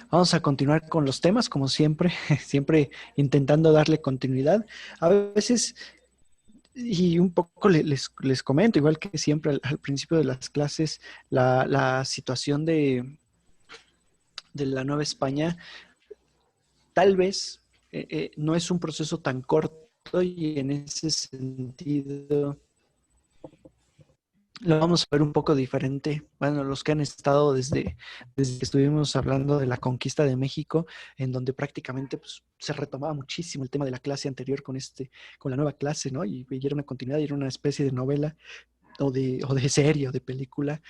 vamos a continuar con los temas, como siempre, siempre intentando darle continuidad. A veces, y un poco les comento, igual que siempre al principio de las clases, la situación de la Nueva España, tal vez no es un proceso tan corto y en ese sentido lo vamos a ver un poco diferente. Bueno, los que han estado desde que estuvimos hablando de la conquista de México, en donde prácticamente pues, se retomaba muchísimo el tema de la clase anterior con la nueva clase, ¿no? Y era una continuidad, y era una especie de novela o de serie o de película.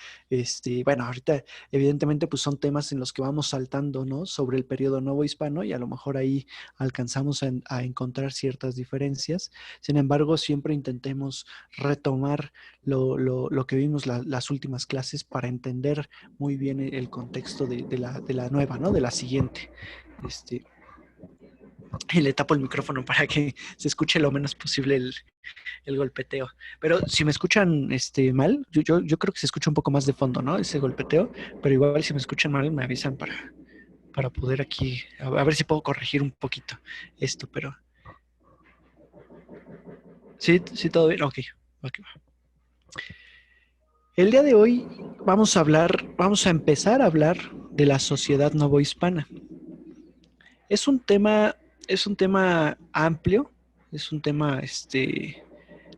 Bueno, ahorita evidentemente pues son temas en los que vamos saltando, ¿no? Sobre el periodo nuevo hispano y a lo mejor ahí alcanzamos a encontrar ciertas diferencias. Sin embargo, siempre intentemos retomar lo que vimos las últimas clases para entender muy bien el contexto de la nueva, ¿no? De la siguiente. Este, y le tapo el micrófono para que se escuche lo menos posible el golpeteo. Pero si me escuchan mal, yo creo que se escucha un poco más de fondo, ¿no? Ese golpeteo, pero igual si me escuchan mal me avisan para poder aquí, a ver si puedo corregir un poquito esto, pero sí, sí, todo bien, ok, ok. El día de hoy vamos a empezar a hablar de la sociedad novohispana. Es un tema, es un tema amplio, es un tema,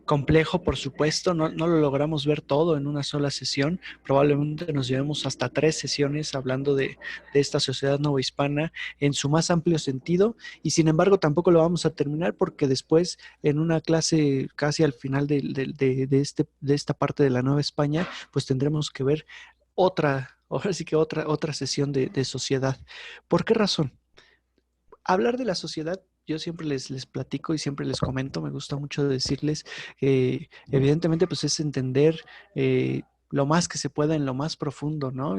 complejo, por supuesto, no lo logramos ver todo en una sola sesión, probablemente nos llevemos hasta 3 sesiones hablando de esta sociedad novohispana en su más amplio sentido, y sin embargo tampoco lo vamos a terminar porque después en una clase casi al final de esta parte de la Nueva España, pues tendremos que ver ahora sí que otra sesión de sociedad. ¿Por qué razón? Hablar de la sociedad, yo siempre les platico y siempre les comento, me gusta mucho decirles que evidentemente pues es entender lo más que se pueda en lo más profundo, ¿no?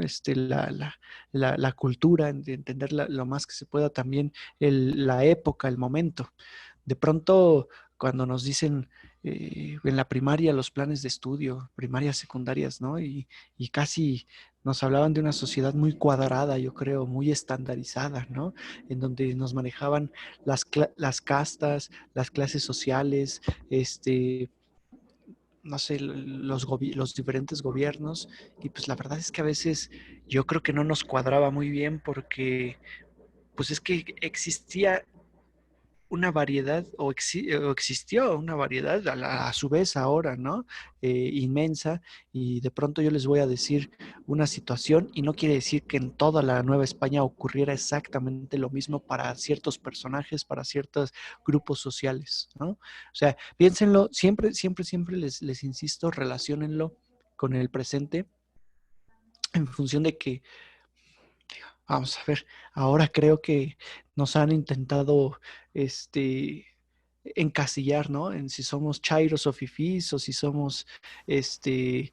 La cultura, entender lo más que se pueda también la época, el momento. De pronto, cuando nos dicen en la primaria los planes de estudio, primarias, secundarias, ¿no? Y casi nos hablaban de una sociedad muy cuadrada, yo creo, muy estandarizada, ¿no? En donde nos manejaban las castas, las clases sociales, no sé, los diferentes gobiernos. Y pues la verdad es que a veces yo creo que no nos cuadraba muy bien porque pues es que existía una variedad o existió una variedad a su vez ahora, ¿no? Inmensa, y de pronto yo les voy a decir una situación y no quiere decir que en toda la Nueva España ocurriera exactamente lo mismo para ciertos personajes, para ciertos grupos sociales, ¿no? O sea, piénsenlo, siempre, siempre, siempre les insisto, relaciónenlo con el presente en función de que, vamos a ver, ahora creo que nos han intentado, encasillar, ¿no? En si somos chairos o fifís, o si somos, este,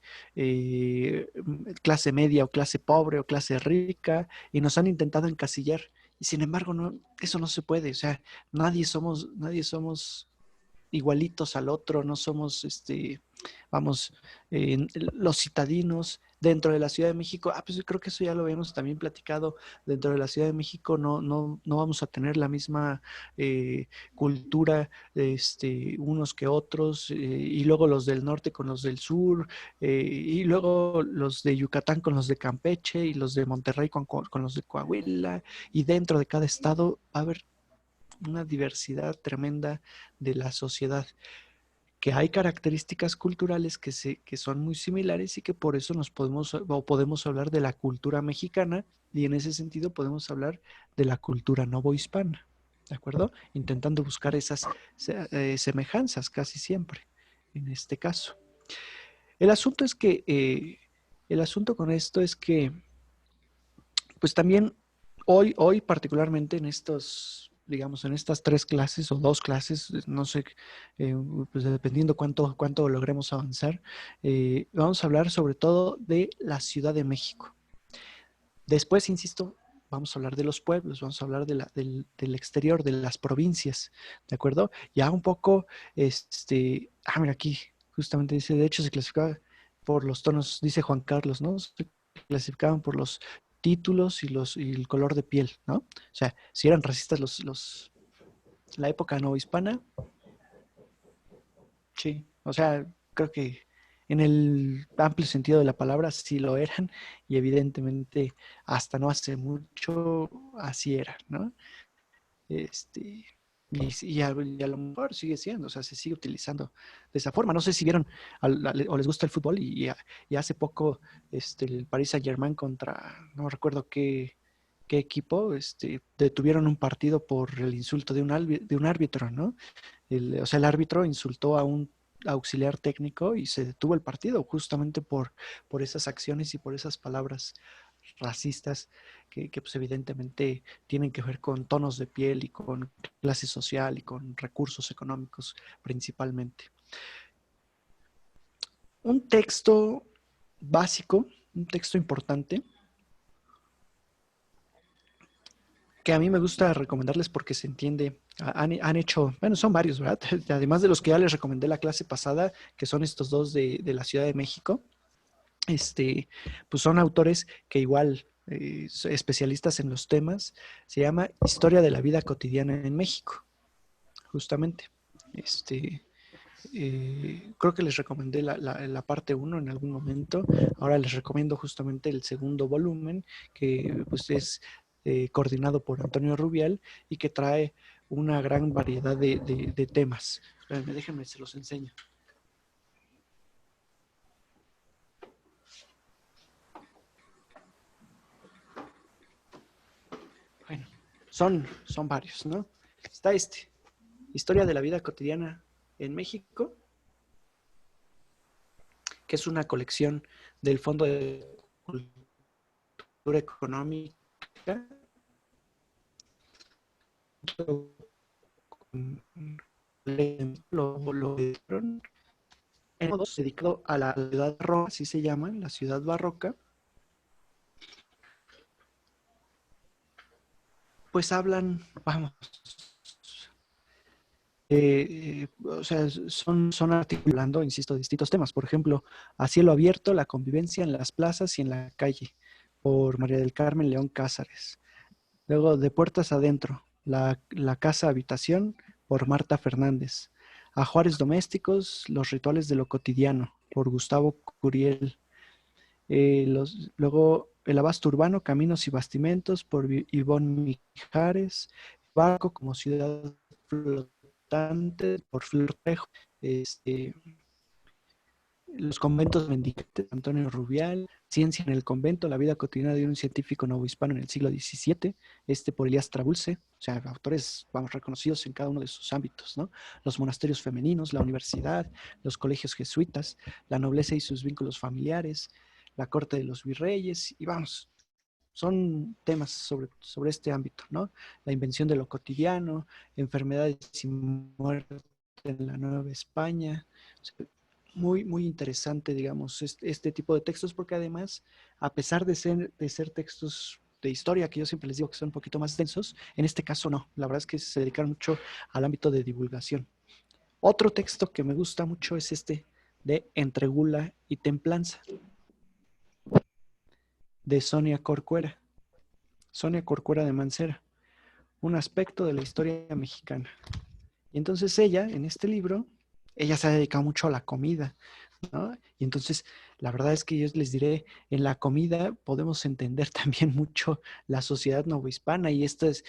clase media o clase pobre o clase rica, y nos han intentado encasillar. Y sin embargo, no, eso no se puede. O sea, nadie somos igualitos al otro, no somos, vamos, los citadinos dentro de la Ciudad de México. Pues yo creo que eso ya lo habíamos también platicado. Dentro de la Ciudad de México no vamos a tener la misma cultura, unos que otros, y luego los del norte con los del sur, y luego los de Yucatán con los de Campeche, y los de Monterrey con los de Coahuila, y dentro de cada estado va a haber una diversidad tremenda de la sociedad, que hay características culturales que son muy similares y que por eso podemos hablar de la cultura mexicana, y en ese sentido podemos hablar de la cultura novohispana, ¿de acuerdo? Intentando buscar esas semejanzas casi siempre, en este caso. El asunto es que, el asunto con esto es que, pues también hoy particularmente en estos, digamos, en estas 3 clases o 2 clases, no sé, eh, pues dependiendo cuánto logremos avanzar, vamos a hablar sobre todo de la Ciudad de México. Después, insisto, vamos a hablar de los pueblos, vamos a hablar del exterior, de las provincias, ¿de acuerdo? Ya un poco, mira aquí, justamente dice, de hecho se clasificaba por los tonos, dice Juan Carlos, ¿no? Se clasificaban por los títulos y el color de piel, ¿no? O sea, si eran racistas la época novohispana, sí. O sea, creo que en el amplio sentido de la palabra sí lo eran y evidentemente hasta no hace mucho así era, ¿no? Este, y a lo mejor sigue siendo, o sea, se sigue utilizando de esa forma. No sé si vieron o les gusta el fútbol y hace poco el Paris Saint-Germain contra, no recuerdo qué equipo, detuvieron un partido por el insulto de un árbitro, ¿no? O sea, el árbitro insultó a un auxiliar técnico y se detuvo el partido justamente por esas acciones y por esas palabras racistas que pues evidentemente tienen que ver con tonos de piel y con clase social y con recursos económicos principalmente. Un texto básico, un texto importante, que a mí me gusta recomendarles porque se entiende, han hecho, bueno, son varios, ¿verdad? Además de los que ya les recomendé la clase pasada, que son estos dos de la Ciudad de México, pues son autores que igual, especialistas en los temas, se llama Historia de la Vida Cotidiana en México, justamente. Creo que les recomendé la parte uno en algún momento, ahora les recomiendo justamente el segundo volumen, que pues es coordinado por Antonio Rubial y que trae una gran variedad de temas. Espérenme, déjenme, se los enseño. Bueno, son varios, ¿no? Está Historia de la Vida Cotidiana en México, que es una colección del Fondo de Cultura Económica, lo editaron en modos dedicado a la ciudad barroca, así se llama, la ciudad barroca. Pues hablan, vamos, o sea, son articulando, insisto, distintos temas. Por ejemplo, A Cielo Abierto, la convivencia en las plazas y en la calle, por María del Carmen León Cázares. Luego, De Puertas Adentro, la casa habitación, por Marta Fernández. Ajuares domésticos, los rituales de lo cotidiano, por Gustavo Curiel. Luego, El abasto urbano, caminos y bastimentos, por Ivonne Mijares. Barco como ciudad flotante, por Flor Trejo. Los conventos mendicantes, Antonio Rubial. Ciencia en el convento, la vida cotidiana de un científico novohispano en el siglo XVII, por Elías Trabulce, o sea, autores, vamos, reconocidos en cada uno de sus ámbitos, ¿no? Los monasterios femeninos, la universidad, los colegios jesuitas, la nobleza y sus vínculos familiares, la corte de los virreyes, y vamos, son temas sobre este ámbito, ¿no? La invención de lo cotidiano, enfermedades y muerte en la Nueva España. O sea, muy, muy interesante, digamos, este tipo de textos, porque además, a pesar de ser textos de historia, que yo siempre les digo que son un poquito más densos, en este caso no. La verdad es que se dedican mucho al ámbito de divulgación. Otro texto que me gusta mucho es de Entre Gula y Templanza, de Sonia Corcuera. Sonia Corcuera de Mancera, un aspecto de la historia mexicana. Y entonces ella, en este libro, ella se ha dedicado mucho a la comida, ¿no? Y entonces, la verdad es que yo les diré, en la comida podemos entender también mucho la sociedad novohispana y estos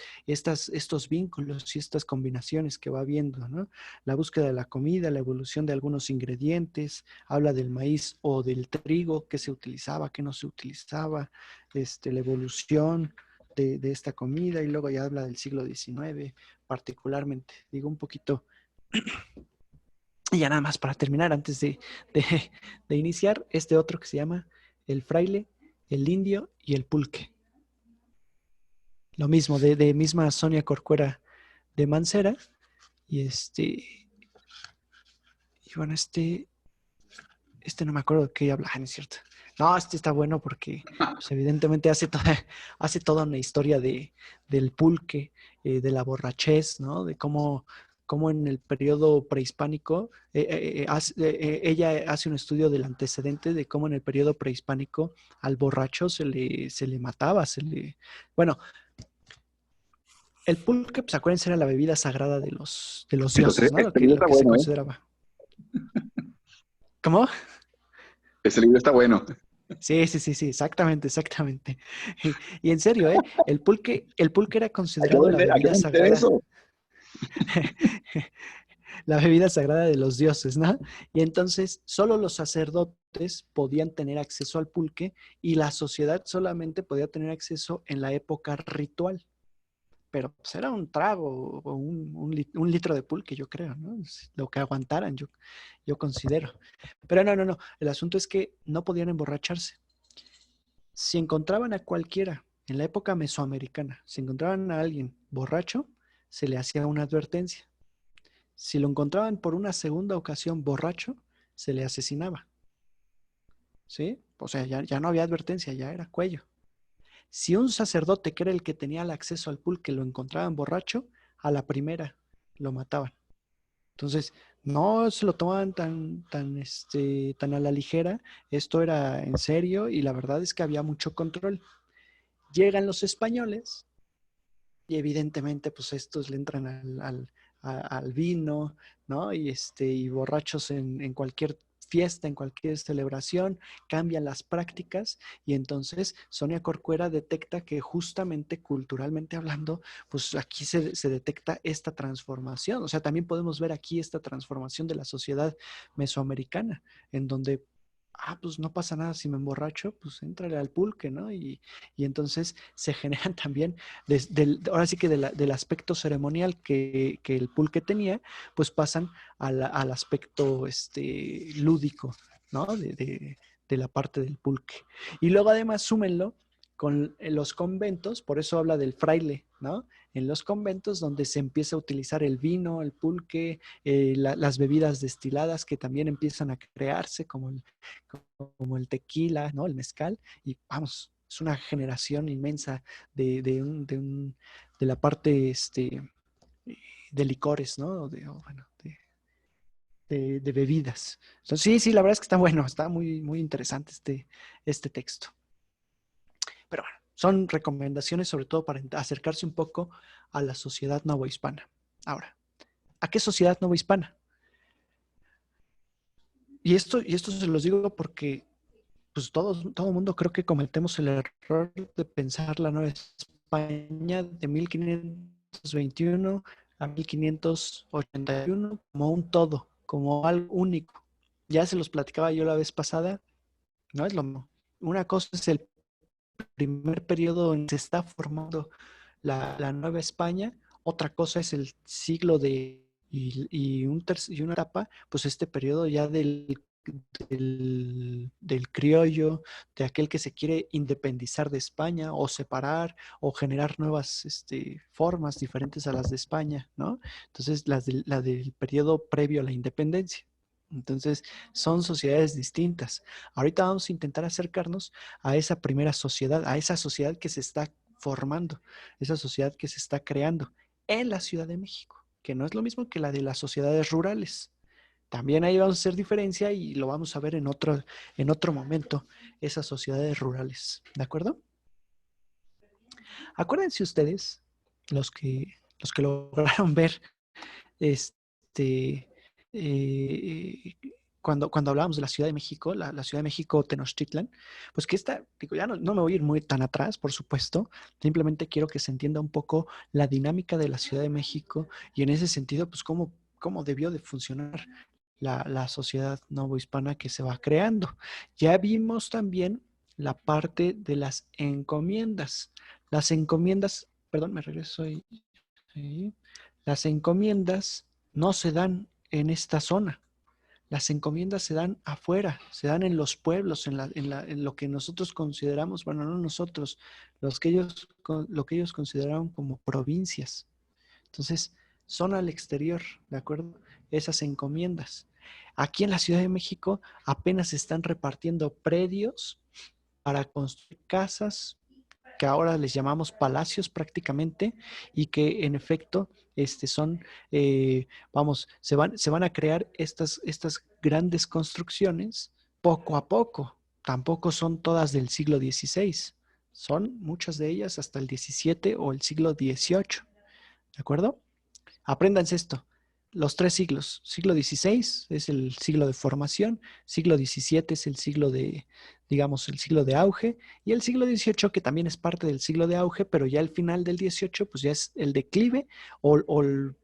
vínculos y estas combinaciones que va viendo, ¿no? La búsqueda de la comida, la evolución de algunos ingredientes, habla del maíz o del trigo, qué se utilizaba, qué no se utilizaba, la evolución de esta comida, y luego ya habla del siglo XIX, particularmente, digo un poquito. Y ya nada más para terminar, antes de iniciar, otro que se llama El Fraile, el Indio y el Pulque. Lo mismo, de misma Sonia Corcuera de Mancera. Y y bueno, no me acuerdo de qué habla, no es cierto. No, está bueno porque pues, evidentemente hace toda una historia del pulque, de la borrachez, ¿no? De cómo cómo en el periodo prehispánico, ella hace un estudio del antecedente de cómo en el periodo prehispánico al borracho se le mataba, bueno, el pulque, pues acuérdense, era la bebida sagrada de los dioses, ¿no? Este libro Lo está que se bueno, ¿eh? consideraba. ¿Cómo? Ese libro está bueno. Sí, sí, sí, sí, exactamente, exactamente. Y en serio, ¿eh? El pulque era considerado la Hay que bebida vender sagrada, eso. la bebida sagrada de los dioses, ¿no? Y entonces solo los sacerdotes podían tener acceso al pulque y la sociedad solamente podía tener acceso en la época ritual. Pero pues era un trago o un litro de pulque, yo creo, ¿no? Es lo que aguantaran, yo considero. Pero no, no, no. El asunto es que no podían emborracharse. Si encontraban a cualquiera en la época mesoamericana, si encontraban a alguien borracho, se le hacía una advertencia. Si lo encontraban por una segunda ocasión borracho, se le asesinaba. ¿Sí? O sea, ya no había advertencia, ya era cuello. Si un sacerdote, que era el que tenía el acceso al pulque, lo encontraban borracho, a la primera lo mataban. Entonces, no se lo tomaban tan a la ligera. Esto era en serio y la verdad es que había mucho control. Llegan los españoles y evidentemente pues estos le entran al vino, ¿no? Y borrachos en cualquier fiesta, en cualquier celebración, cambian las prácticas y entonces Sonia Corcuera detecta que justamente culturalmente hablando, pues aquí se detecta esta transformación. O sea, también podemos ver aquí esta transformación de la sociedad mesoamericana, en donde pues no pasa nada si me emborracho, pues éntrale al pulque, ¿no? Y entonces se generan también, ahora sí que del aspecto ceremonial que el pulque tenía, pues pasan al aspecto lúdico, ¿no? De la parte del pulque. Y luego además súmenlo con los conventos, por eso habla del fraile, ¿no? En los conventos donde se empieza a utilizar el vino, el pulque, las bebidas destiladas que también empiezan a crearse, como el tequila, ¿no? El mezcal, y vamos, es una generación inmensa de la parte de licores, ¿no? Bueno, de bebidas. Entonces, sí, sí, la verdad es que está bueno, está muy, muy interesante este texto. Pero bueno, son recomendaciones sobre todo para acercarse un poco a la sociedad novohispana. Ahora, ¿a qué sociedad novohispana? Y esto se los digo porque pues todo el mundo creo que cometemos el error de pensar la Nueva España de 1521 a 1581 como un todo, como algo único. Ya se los platicaba yo la vez pasada, no es lo mismo. Una cosa es el primer periodo en que se está formando la Nueva España, otra cosa es el siglo y una etapa, pues este periodo ya del criollo, de aquel que se quiere independizar de España o separar o generar nuevas formas diferentes a las de España, ¿no? Entonces, la del periodo previo a la independencia. Entonces, son sociedades distintas. Ahorita vamos a intentar acercarnos a esa primera sociedad, a esa sociedad que se está formando, esa sociedad que se está creando en la Ciudad de México, que no es lo mismo que la de las sociedades rurales. También ahí vamos a hacer diferencia y lo vamos a ver en otro momento, esas sociedades rurales. ¿De acuerdo? Acuérdense ustedes, los que lograron ver este, eh, cuando hablábamos de la Ciudad de México, la Ciudad de México Tenochtitlan, pues que digo, ya no me voy a ir muy tan atrás, por supuesto, simplemente quiero que se entienda un poco la dinámica de la Ciudad de México y en ese sentido, pues cómo debió de funcionar la sociedad novohispana que se va creando. Ya vimos también la parte de las encomiendas. Las encomiendas, perdón, me regreso ahí. Sí. Las encomiendas no se dan en esta zona. Las encomiendas se dan afuera, se dan en los pueblos, en lo que nosotros consideramos, bueno, no nosotros, lo que ellos consideraban como provincias. Entonces, son al exterior, ¿de acuerdo? Esas encomiendas. Aquí en la Ciudad de México apenas se están repartiendo predios para construir casas que ahora les llamamos palacios prácticamente, y que en efecto son, se van a crear estas grandes construcciones poco a poco. Tampoco son todas del siglo XVI, son muchas de ellas hasta el XVII o el siglo XVIII, ¿de acuerdo? Apréndanse esto. Los tres siglos. Siglo XVI es el siglo de formación, siglo XVII es el siglo de, digamos, el siglo de auge, y el siglo XVIII, que también es parte del siglo de auge, pero ya al final del XVIII, pues ya es el declive o el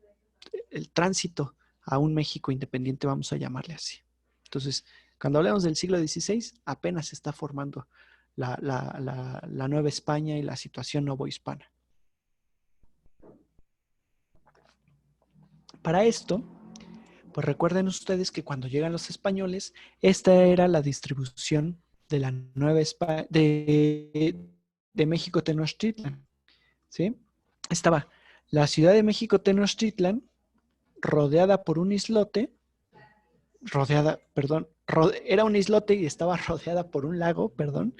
tránsito a un México independiente, vamos a llamarle así. Entonces, cuando hablamos del siglo XVI, apenas se está formando la Nueva España y la situación novohispana. Para esto, pues recuerden ustedes que cuando llegan los españoles, esta era la distribución de la Nueva España, de México Tenochtitlan, ¿sí? Estaba la Ciudad de México Tenochtitlan rodeada por un islote, era un islote y estaba rodeada por un lago, perdón.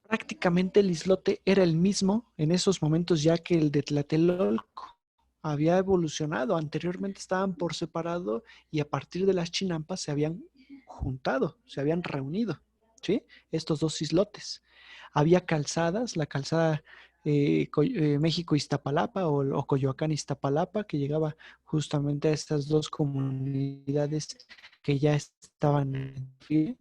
Prácticamente el islote era el mismo en esos momentos ya que el de Tlatelolco. Había evolucionado, anteriormente estaban por separado y a partir de las chinampas se habían juntado, se habían reunido, ¿sí? Estos dos islotes. Había calzadas, la calzada México-Iztapalapa o Coyoacán-Iztapalapa, que llegaba justamente a estas dos comunidades que ya estaban en fin,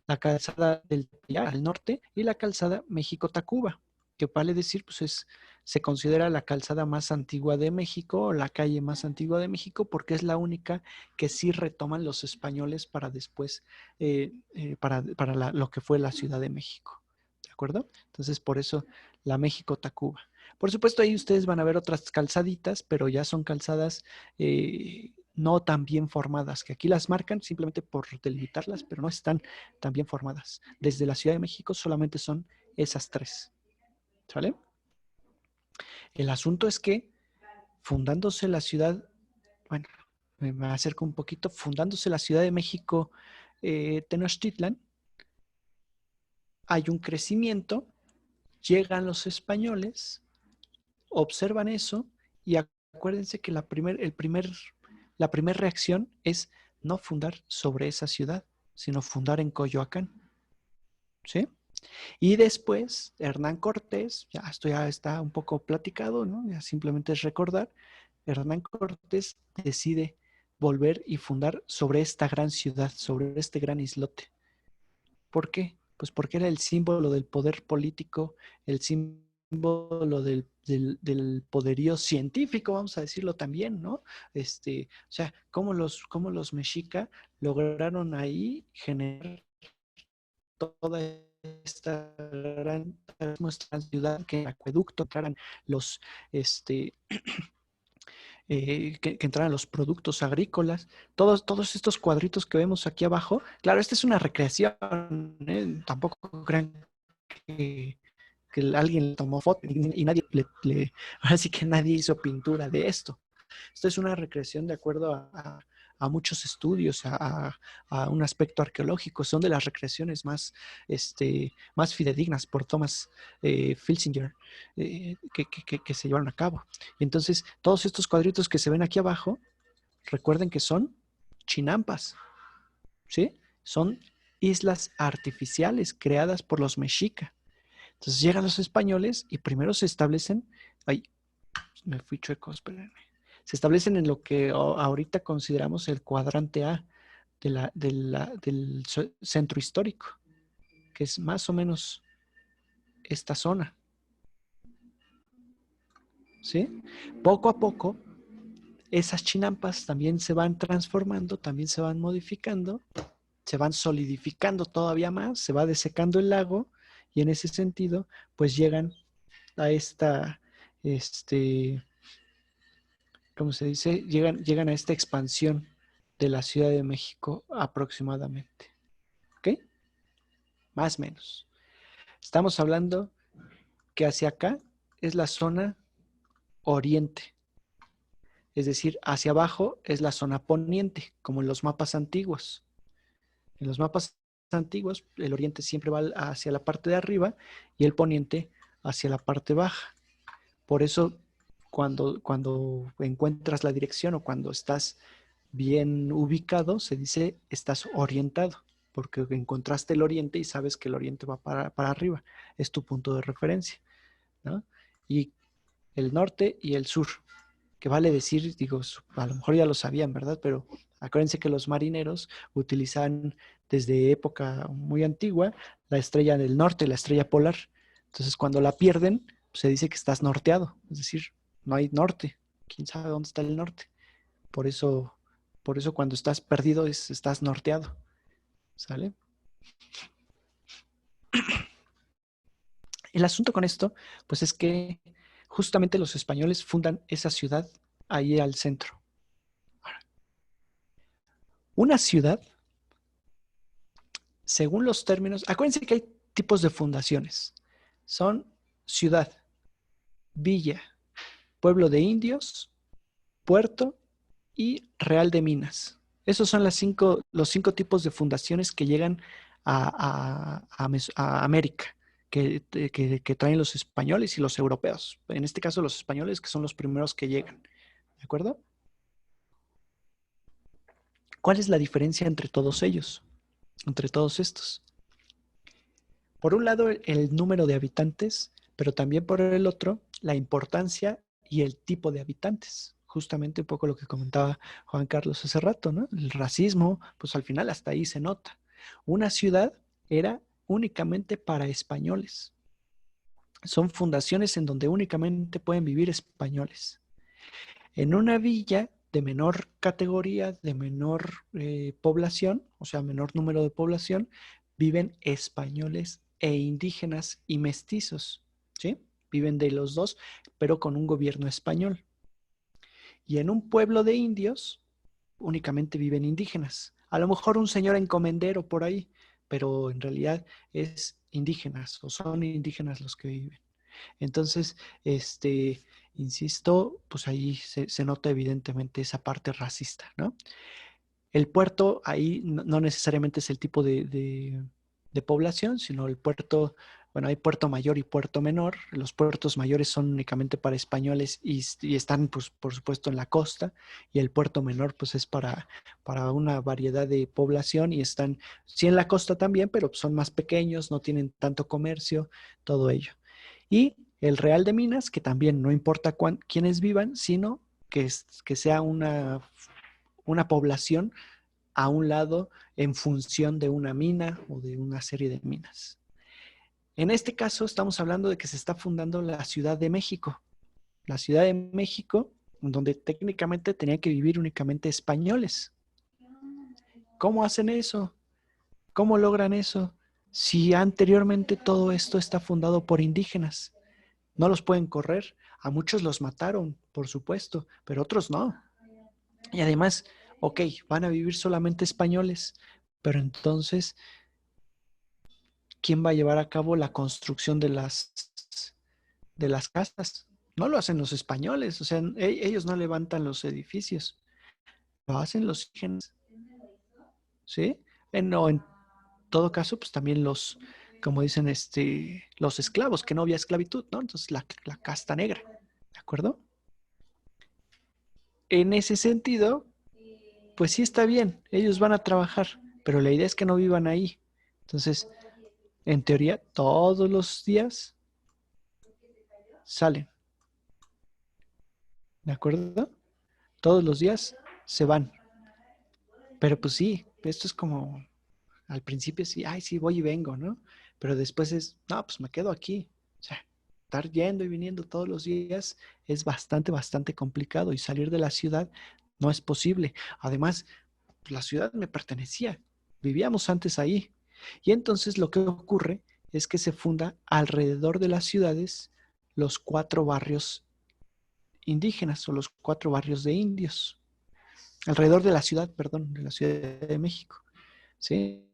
la calzada del Tepeyac al norte y la calzada México-Tacuba, que vale decir, pues se considera la calzada más antigua de México o la calle más antigua de México porque es la única que sí retoman los españoles para después, para lo que fue la Ciudad de México. ¿De acuerdo? Entonces, por eso la México-Tacuba. Por supuesto, ahí ustedes van a ver otras calzaditas, pero ya son calzadas no tan bien formadas, que aquí las marcan simplemente por delimitarlas, pero no están tan bien formadas. Desde la Ciudad de México solamente son esas tres. ¿Sale? El asunto es que fundándose la ciudad, bueno, me acerco un poquito, fundándose la Ciudad de México Tenochtitlan, hay un crecimiento, llegan los españoles, observan eso y acuérdense que la primera reacción es no fundar sobre esa ciudad, sino fundar en Coyoacán. ¿Sí? Y después, Hernán Cortés, ya esto ya está un poco platicado, ¿no? Ya simplemente es recordar, Hernán Cortés decide volver y fundar sobre esta gran ciudad, sobre este gran islote. ¿Por qué? Pues porque era el símbolo del poder político, el símbolo del poderío científico, vamos a decirlo también, ¿no? O sea, cómo los mexica lograron ahí generar toda esta gran nuestra ciudad, que el acueducto entraran los, que entraran los productos agrícolas, todos estos cuadritos que vemos aquí abajo. Claro, esta es una recreación, tampoco crean que, que alguien le tomó foto y nadie así que nadie hizo pintura de esto. Esto es una recreación de acuerdo a muchos estudios, a un aspecto arqueológico. Son de las recreaciones más fidedignas por Thomas Filsinger que se llevaron a cabo. Entonces, todos estos cuadritos que se ven aquí abajo, recuerden que son chinampas, ¿sí? Son islas artificiales creadas por los mexica. Entonces llegan los españoles y primero se establecen, ay, me fui chueco, espérenme. Se establecen en lo que ahorita consideramos el cuadrante A del centro histórico, que es más o menos esta zona. ¿Sí? Poco a poco, esas chinampas también se van transformando, también se van modificando, se van solidificando todavía más, se va desecando el lago y en ese sentido, pues llegan a ¿cómo se dice? Llegan a esta expansión de la Ciudad de México aproximadamente. ¿Ok? Más o menos. Estamos hablando que hacia acá es la zona oriente. Es decir, hacia abajo es la zona poniente, como en los mapas antiguos. En los mapas antiguos, el oriente siempre va hacia la parte de arriba y el poniente hacia la parte baja. Por eso, cuando encuentras la dirección o cuando estás bien ubicado, se dice estás orientado, porque encontraste el oriente y sabes que el oriente va para arriba. Es tu punto de referencia, ¿no? Y el norte y el sur, que vale decir, digo, a lo mejor ya lo sabían, ¿verdad? Pero acuérdense que los marineros utilizan desde época muy antigua la estrella del norte, la estrella polar. Entonces, cuando la pierden, se dice que estás norteado, es decir, no hay norte. ¿Quién sabe dónde está el norte? Por eso, por eso cuando estás perdido estás norteado, ¿sale? El asunto con esto, pues es que justamente los españoles fundan esa ciudad ahí al centro. Una ciudad, según los términos, acuérdense que hay tipos de fundaciones. Son ciudad, villa, pueblo de indios, puerto y real de minas. Esos son los 5 tipos de fundaciones que llegan a América, que traen los españoles y los europeos. En este caso, los españoles, que son los primeros que llegan. ¿De acuerdo? ¿Cuál es la diferencia entre todos ellos? Entre todos estos. Por un lado, el número de habitantes, pero también por el otro, la importancia y el tipo de habitantes. Justamente un poco lo que comentaba Juan Carlos hace rato, ¿no? El racismo, pues al final hasta ahí se nota. Una ciudad era únicamente para españoles. Son fundaciones en donde únicamente pueden vivir españoles. En una villa de menor categoría, de menor población, o sea, menor número de población, viven españoles e indígenas y mestizos, ¿sí? Viven de los dos, pero con un gobierno español. Y en un pueblo de indios, únicamente viven indígenas. A lo mejor un señor encomendero por ahí, pero en realidad es indígenas o son indígenas los que viven. Entonces, insisto, pues ahí se nota evidentemente esa parte racista, ¿no? El puerto ahí no necesariamente es el tipo de población, sino el puerto, bueno, hay puerto mayor y puerto menor. Los puertos mayores son únicamente para españoles y están, pues, por supuesto, en la costa, y el puerto menor, pues, es para una variedad de población y están, sí, en la costa también, pero son más pequeños, no tienen tanto comercio, todo ello. Y el Real de Minas, que también no importa quiénes vivan, sino que sea una población a un lado en función de una mina o de una serie de minas. En este caso estamos hablando de que se está fundando la Ciudad de México. La Ciudad de México, donde técnicamente tenían que vivir únicamente españoles. ¿Cómo hacen eso? ¿Cómo logran eso? Si anteriormente todo esto está fundado por indígenas. No los pueden correr. A muchos los mataron, por supuesto, pero otros no. Y además, ok, van a vivir solamente españoles, pero entonces, ¿quién va a llevar a cabo la construcción de las casas? No lo hacen los españoles, o sea, ellos no levantan los edificios, lo hacen los indígenas, ¿sí? No, en todo caso, pues también como dicen, los esclavos, que no había esclavitud, ¿no? Entonces, la casta negra, ¿de acuerdo? En ese sentido, pues sí está bien, ellos van a trabajar, pero la idea es que no vivan ahí. Entonces, en teoría, todos los días salen, ¿de acuerdo? Todos los días se van. Pero pues sí, esto es como, al principio sí, ay, sí, voy y vengo, ¿no? Pero después es, no, pues me quedo aquí. O sea, estar yendo y viniendo todos los días es bastante, bastante complicado y salir de la ciudad no es posible. Además, la ciudad me pertenecía, vivíamos antes ahí. Y entonces lo que ocurre es que se funda alrededor de las ciudades los 4 barrios indígenas o los 4 barrios de indios. Alrededor de la ciudad, perdón, de la Ciudad de México. ¿Sí?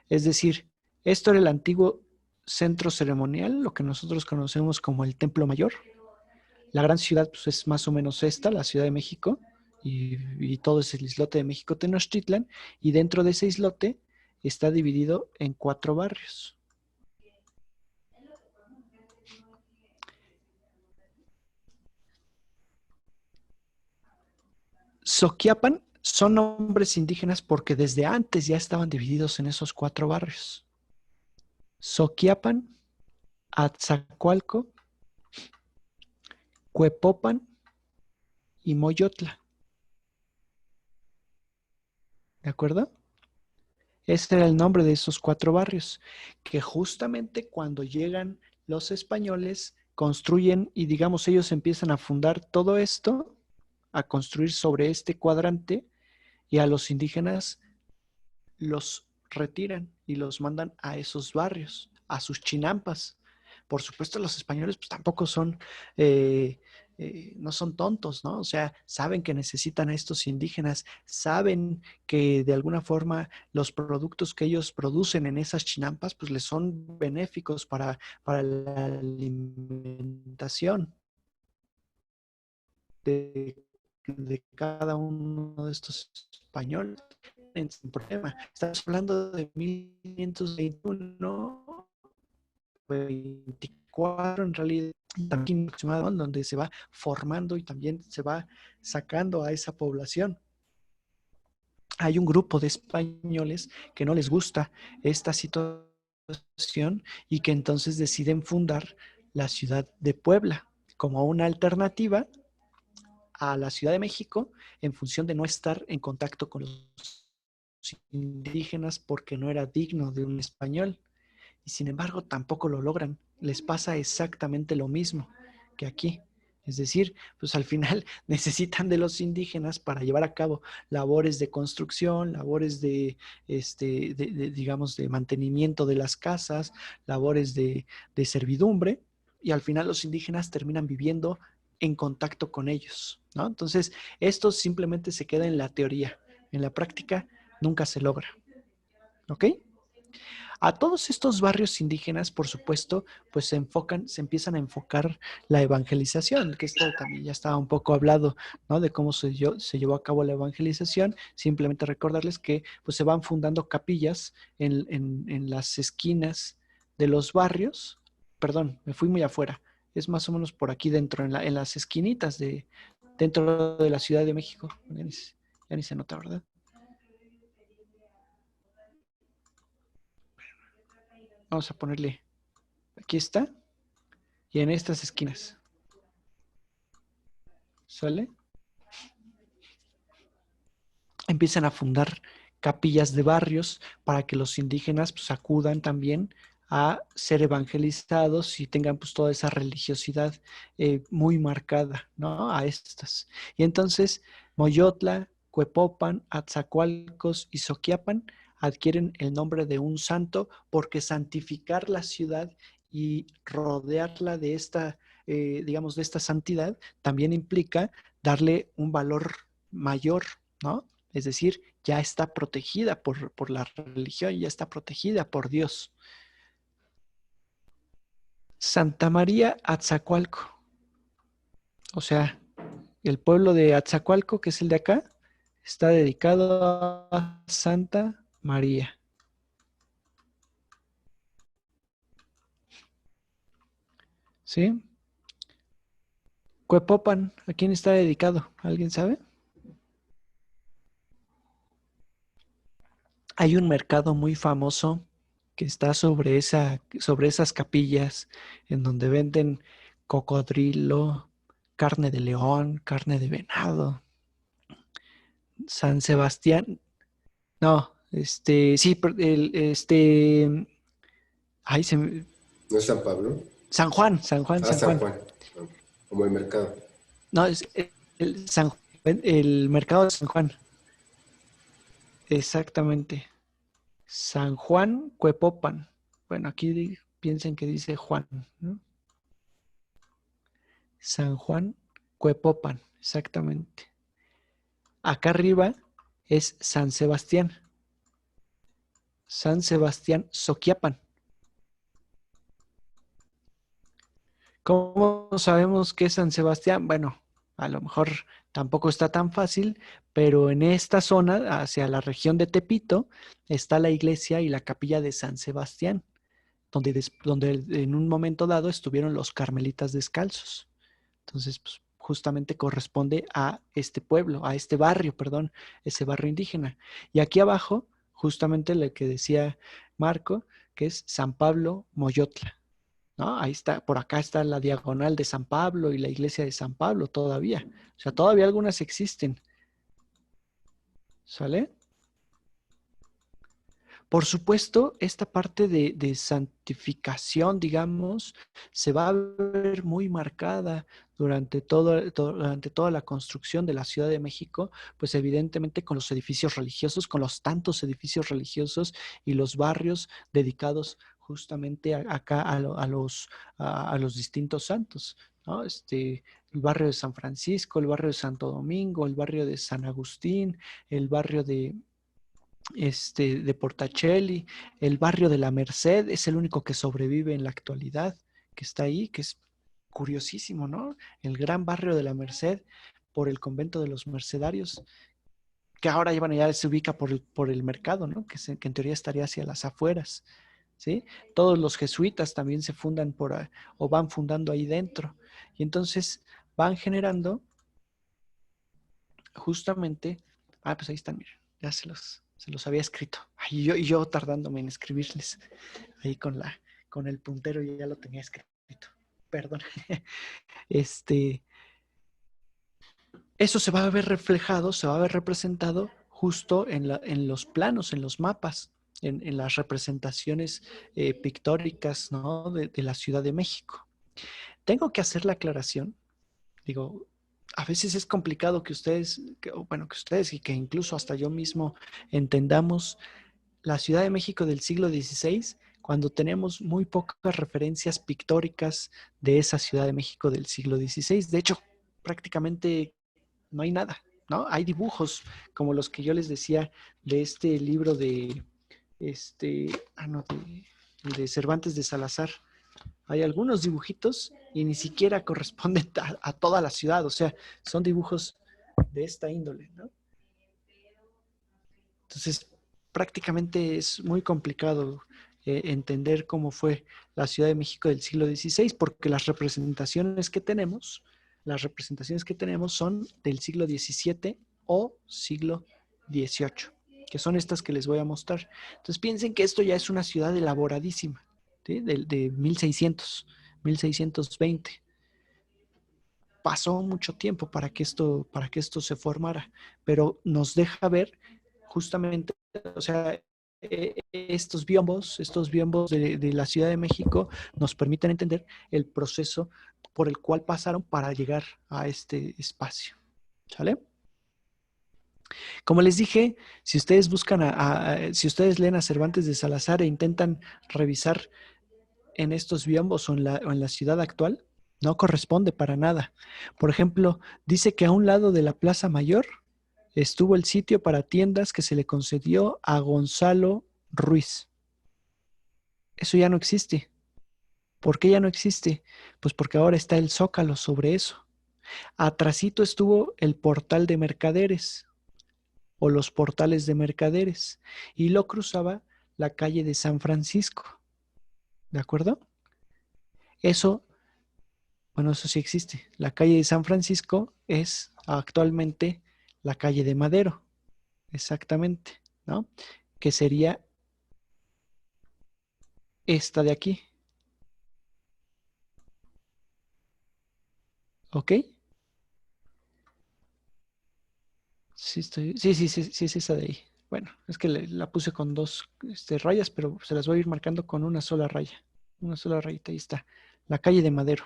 Es decir, esto era el antiguo centro ceremonial, lo que nosotros conocemos como el Templo Mayor. La gran ciudad pues, es más o menos esta, la Ciudad de México, y todo es el islote de México Tenochtitlan, y dentro de ese islote está dividido en 4 barrios. Soquiapan son nombres indígenas porque desde antes ya estaban divididos en esos 4 barrios. Soquiapan, Atzacualco, Cuepopan y Moyotla. ¿De acuerdo? Ese era el nombre de esos 4 barrios, que justamente cuando llegan los españoles construyen y digamos ellos empiezan a fundar todo esto, a construir sobre este cuadrante y a los indígenas los retiran y los mandan a esos barrios, a sus chinampas. Por supuesto, los españoles pues, tampoco son, no son tontos, ¿no? O sea, saben que necesitan a estos indígenas, saben que de alguna forma los productos que ellos producen en esas chinampas pues les son benéficos para la alimentación de cada uno de estos españoles. Sin problema. Estamos hablando de 1521, 24 en realidad, también aproximadamente, donde se va formando y también se va sacando a esa población. Hay un grupo de españoles que no les gusta esta situación y que entonces deciden fundar la ciudad de Puebla como una alternativa a la Ciudad de México en función de no estar en contacto con los indígenas porque no era digno de un español. Y sin embargo tampoco lo logran. Les pasa exactamente lo mismo que aquí. Es decir, pues al final necesitan de los indígenas para llevar a cabo labores de construcción, labores digamos, de mantenimiento de las casas, labores de servidumbre, y al final los indígenas terminan viviendo en contacto con ellos, ¿no? Entonces, esto simplemente se queda en la teoría. En la práctica nunca se logra. ¿Ok? A todos estos barrios indígenas, por supuesto, pues se empiezan a enfocar la evangelización, que esto también ya estaba un poco hablado, ¿no? De cómo se llevó a cabo la evangelización. Simplemente recordarles que pues se van fundando capillas en las esquinas de los barrios. Perdón, me fui muy afuera. Es más o menos por aquí dentro, en las esquinitas dentro de la Ciudad de México. Ya ni se nota, ¿verdad? Vamos a ponerle, aquí está, y en estas esquinas. ¿Sale? Empiezan a fundar capillas de barrios para que los indígenas pues, acudan también a ser evangelizados y tengan pues toda esa religiosidad muy marcada, ¿no? A estas. Y entonces Moyotla, Cuepopan, Atzacoalcos y Soquiapan adquieren el nombre de un santo porque santificar la ciudad y rodearla de esta, digamos, de esta santidad también implica darle un valor mayor, ¿no? Es decir, ya está protegida por la religión, ya está protegida por Dios. Santa María Atzacoalco. O sea, el pueblo de Atzacoalco, que es el de acá, está dedicado a Santa María. ¿Sí? Cuepopan, ¿a quién está dedicado? ¿Alguien sabe? Hay un mercado muy famoso que está sobre esas capillas en donde venden cocodrilo, carne de león, carne de venado. San Sebastián, no, sí, ay, ¿No es San Pablo? San Juan, San Juan, Ah, San San Juan. Juan, como el mercado. No, es el mercado de San Juan. Exactamente. San Juan Cuepopan. Bueno, aquí piensen que dice Juan, ¿no? San Juan Cuepopan, exactamente. Acá arriba es San Sebastián. San Sebastián Soquiapan. ¿Cómo sabemos que es San Sebastián? Bueno, a lo mejor tampoco está tan fácil, pero en esta zona, hacia la región de Tepito, está la iglesia y la capilla de San Sebastián, donde en un momento dado estuvieron los carmelitas descalzos. Entonces, pues, justamente corresponde a este pueblo, a este barrio, perdón, ese barrio indígena. Y aquí abajo, justamente lo que decía Marco, que es San Pablo Moyotla, ¿no? Ahí está, por acá está la diagonal de San Pablo y la iglesia de San Pablo todavía. O sea, todavía algunas existen. ¿Sale? Por supuesto, esta parte de santificación, digamos, se va a ver muy marcada durante toda la construcción de la Ciudad de México, pues evidentemente con los edificios religiosos, con los tantos edificios religiosos y los barrios dedicados justamente acá a los distintos santos, ¿no? El barrio de San Francisco, el barrio de Santo Domingo, el barrio de San Agustín, el barrio de Portacelli, el barrio de la Merced es el único que sobrevive en la actualidad, que está ahí, que es curiosísimo, ¿no? El gran barrio de la Merced por el convento de los Mercedarios, que ahora ya se ubica por el mercado, ¿no? Que en teoría estaría hacia las afueras, ¿sí? Todos los jesuitas también se fundan o van fundando ahí dentro. Y entonces van generando justamente, pues ahí están, miren, ya se los había escrito. Ay, y yo tardándome en escribirles ahí con el puntero ya lo tenía escrito. Perdón. Este, Eso se va a ver reflejado, se va a ver representado justo en los planos, en los mapas, en las representaciones pictóricas, ¿no? de la Ciudad de México. Tengo que hacer la aclaración, digo, a veces es complicado que ustedes y que incluso hasta yo mismo entendamos la Ciudad de México del siglo XVI cuando tenemos muy pocas referencias pictóricas de esa Ciudad de México del siglo XVI. De hecho, prácticamente no hay nada, ¿no? Hay dibujos como los que yo les decía de este libro este, no, de Cervantes de Salazar. Hay algunos dibujitos y ni siquiera corresponden a toda la ciudad, o sea, son dibujos de esta índole, ¿no? Entonces, prácticamente es muy complicado entender cómo fue la Ciudad de México del siglo XVI, porque las representaciones que tenemos son del siglo XVII o siglo XVIII, que son estas que les voy a mostrar. Entonces, piensen que esto ya es una ciudad elaboradísima, ¿sí? De 1620. Pasó mucho tiempo para que esto se formara, pero nos deja ver justamente, o sea, estos biombos de la Ciudad de México nos permiten entender el proceso por el cual pasaron para llegar a este espacio. ¿Sale? Como les dije, si ustedes si ustedes leen a Cervantes de Salazar e intentan revisar en estos biombos o en la ciudad actual, no corresponde para nada. Por ejemplo, dice que a un lado de la Plaza Mayor estuvo el sitio para tiendas que se le concedió a Gonzalo Ruiz. Eso ya no existe. ¿Por qué ya no existe? Pues porque ahora está el Zócalo sobre eso. Atrasito estuvo el portal de mercaderes o los portales de mercaderes y lo cruzaba la calle de San Francisco. ¿De acuerdo? Eso sí existe. La calle de San Francisco es actualmente la calle de Madero, exactamente, ¿no? Que sería esta de aquí, ¿ok? Sí, es esa de ahí. Bueno, es que la puse con dos rayas, pero se las voy a ir marcando con una sola raya. Una sola rayita, ahí está. La calle de Madero.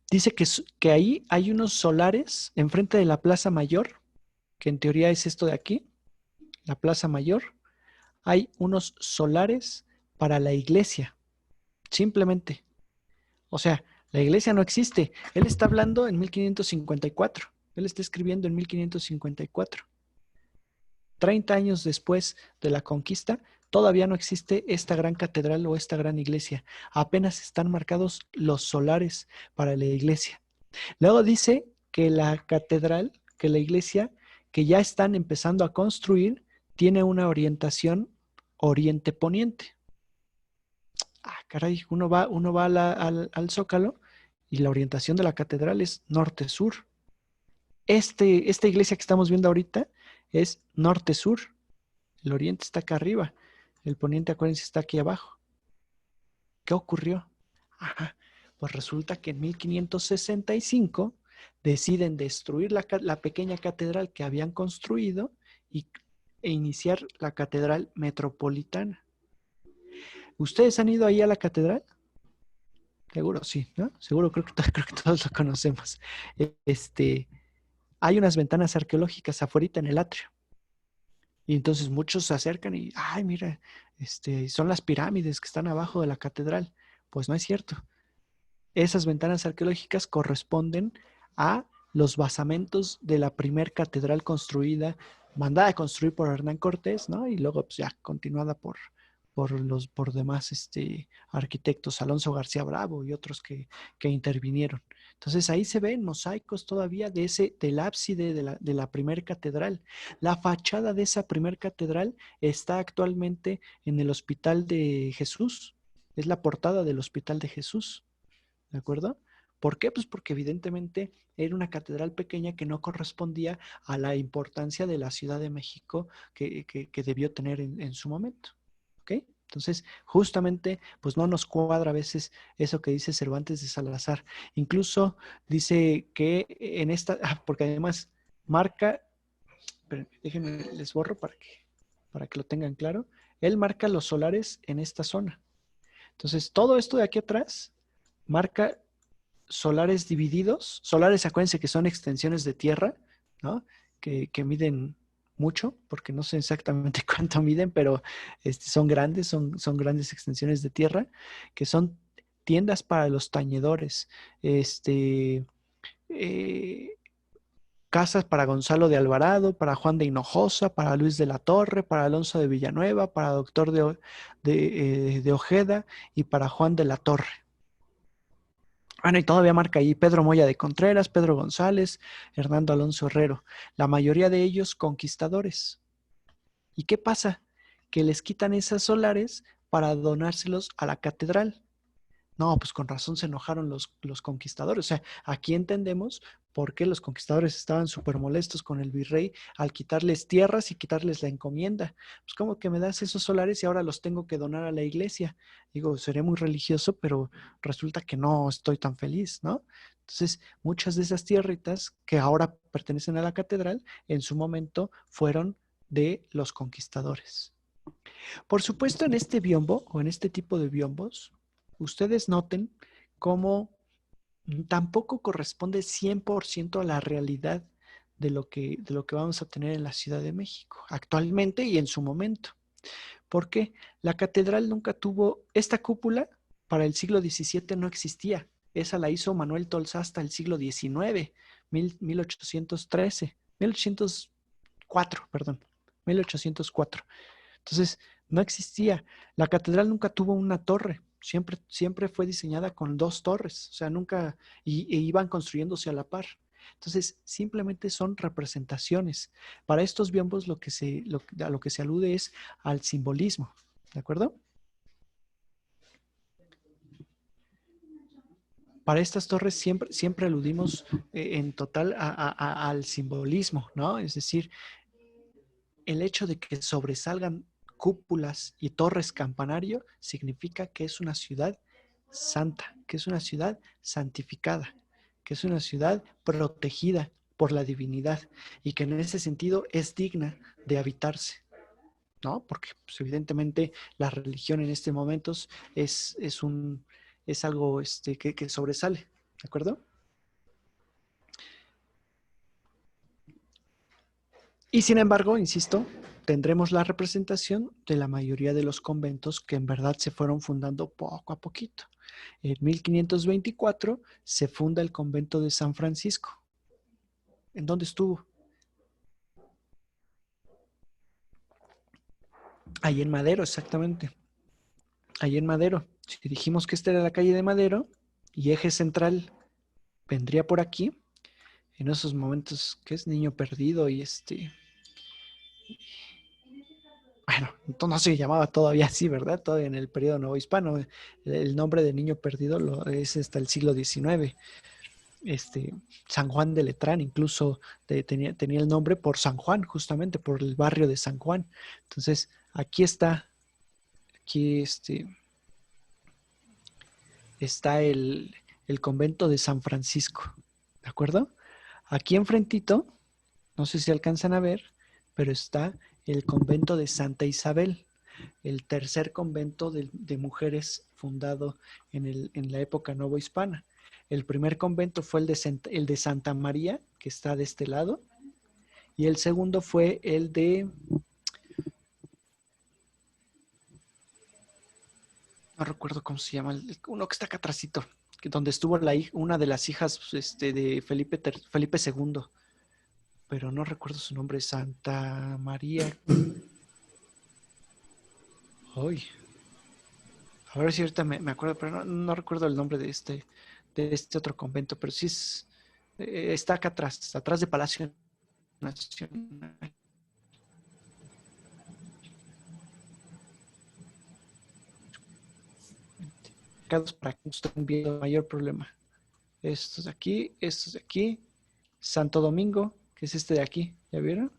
Dice que ahí hay unos solares enfrente de la Plaza Mayor, que en teoría es esto de aquí, la Plaza Mayor. Hay unos solares para la iglesia, simplemente. O sea, la iglesia no existe. Él está hablando en 1554. Él está escribiendo en 1554. 30 años después de la conquista, todavía no existe esta gran catedral o esta gran iglesia. Apenas están marcados los solares para la iglesia. Luego dice que la catedral, que la iglesia que ya están empezando a construir, tiene una orientación oriente-poniente. Ah, caray, uno va al Zócalo y la orientación de la catedral es norte-sur. Esta iglesia que estamos viendo ahorita es norte-sur. El oriente está acá arriba. El poniente, acuérdense, está aquí abajo. ¿Qué ocurrió? Ajá, pues resulta que en 1565 deciden destruir la pequeña catedral que habían construido e iniciar la catedral metropolitana. ¿Ustedes han ido ahí a la catedral? Seguro sí, ¿no? Seguro, creo que todos lo conocemos. Hay unas ventanas arqueológicas afuera en el atrio. Y entonces muchos se acercan y, ay, mira, son las pirámides que están abajo de la catedral. Pues no es cierto. Esas ventanas arqueológicas corresponden a los basamentos de la primer catedral construida, mandada a construir por Hernán Cortés, ¿no? Y luego pues, ya continuada por demás arquitectos, Alonso García Bravo y otros que intervinieron. Entonces ahí se ven mosaicos todavía del ábside de la primer catedral. La fachada de esa primer catedral está actualmente en el Hospital de Jesús. Es la portada del Hospital de Jesús. ¿De acuerdo? ¿Por qué? Pues porque evidentemente era una catedral pequeña que no correspondía a la importancia de la Ciudad de México que debió tener en su momento. ¿Ok? Entonces, justamente, pues no nos cuadra a veces eso que dice Cervantes de Salazar. Incluso dice que en esta, porque además marca, déjenme, les borro para que lo tengan claro. Él marca los solares en esta zona. Entonces, todo esto de aquí atrás marca solares divididos. Solares, acuérdense que son extensiones de tierra, ¿no? Que miden mucho, porque no sé exactamente cuánto miden, pero son grandes, son grandes extensiones de tierra, que son tiendas para los tañedores, eh, casas para Gonzalo de Alvarado, para Juan de Hinojosa, para Luis de la Torre, para Alonso de Villanueva, para Doctor de Ojeda y para Juan de la Torre. Bueno, y todavía marca ahí Pedro Moya de Contreras, Pedro González, Hernando Alonso Herrero, la mayoría de ellos conquistadores. ¿Y qué pasa? Que les quitan esas solares para donárselos a la catedral. No, pues con razón se enojaron los conquistadores. O sea, aquí entendemos por qué los conquistadores estaban súper molestos con el virrey al quitarles tierras y quitarles la encomienda. Pues como que me das esos solares y ahora los tengo que donar a la iglesia. Digo, seré muy religioso, pero resulta que no estoy tan feliz, ¿no? Entonces, muchas de esas tierritas que ahora pertenecen a la catedral, en su momento fueron de los conquistadores. Por supuesto, en este biombo o en este tipo de biombos, ustedes noten cómo tampoco corresponde 100% a la realidad de lo que vamos a tener en la Ciudad de México, actualmente y en su momento. ¿Por qué? La catedral nunca tuvo, esta cúpula para el siglo XVII no existía. Esa la hizo Manuel Tolsá hasta el siglo XIX, 1804, perdón, 1804. Entonces, no existía. La catedral nunca tuvo una torre. Siempre fue diseñada con dos torres. O sea, nunca, e iban construyéndose a la par. Entonces, simplemente son representaciones. Para estos biombos a lo que se alude es al simbolismo. ¿De acuerdo? Para estas torres siempre aludimos en total al simbolismo, ¿no? Es decir, el hecho de que sobresalgan cúpulas y torres campanario significa que es una ciudad santa, que es una ciudad santificada, que es una ciudad protegida por la divinidad y que en ese sentido es digna de habitarse, ¿no? Porque pues, evidentemente la religión en este momento es algo que sobresale, ¿de acuerdo? Y sin embargo, insisto, tendremos la representación de la mayoría de los conventos que en verdad se fueron fundando poco a poquito. En 1524 se funda el convento de San Francisco. ¿En dónde estuvo? Ahí en Madero, exactamente. Ahí en Madero. Si dijimos que esta era la calle de Madero y eje central, vendría por aquí, en esos momentos que es niño perdido y bueno, no se llamaba todavía así, ¿verdad? Todavía en el periodo novohispano. El nombre de niño perdido es hasta el siglo XIX. San Juan de Letrán incluso tenía el nombre por San Juan, justamente por el barrio de San Juan. Entonces, aquí está el convento de San Francisco, ¿de acuerdo? Aquí enfrentito, no sé si alcanzan a ver, pero está el convento de Santa Isabel, el tercer convento de mujeres fundado en la época novohispana. El primer convento fue el de Santa María, que está de este lado, y el segundo fue el de, no recuerdo cómo se llama, uno que está acá atrásito, donde estuvo una de las hijas de Felipe II, pero no recuerdo su nombre, Santa María. Uy, a ver si ahorita me acuerdo, pero no recuerdo el nombre de este otro convento, pero sí está acá atrás de Palacio Nacional. Para que estén viendo mayor problema. Estos de aquí, Santo Domingo, que es este de aquí, ¿ya vieron?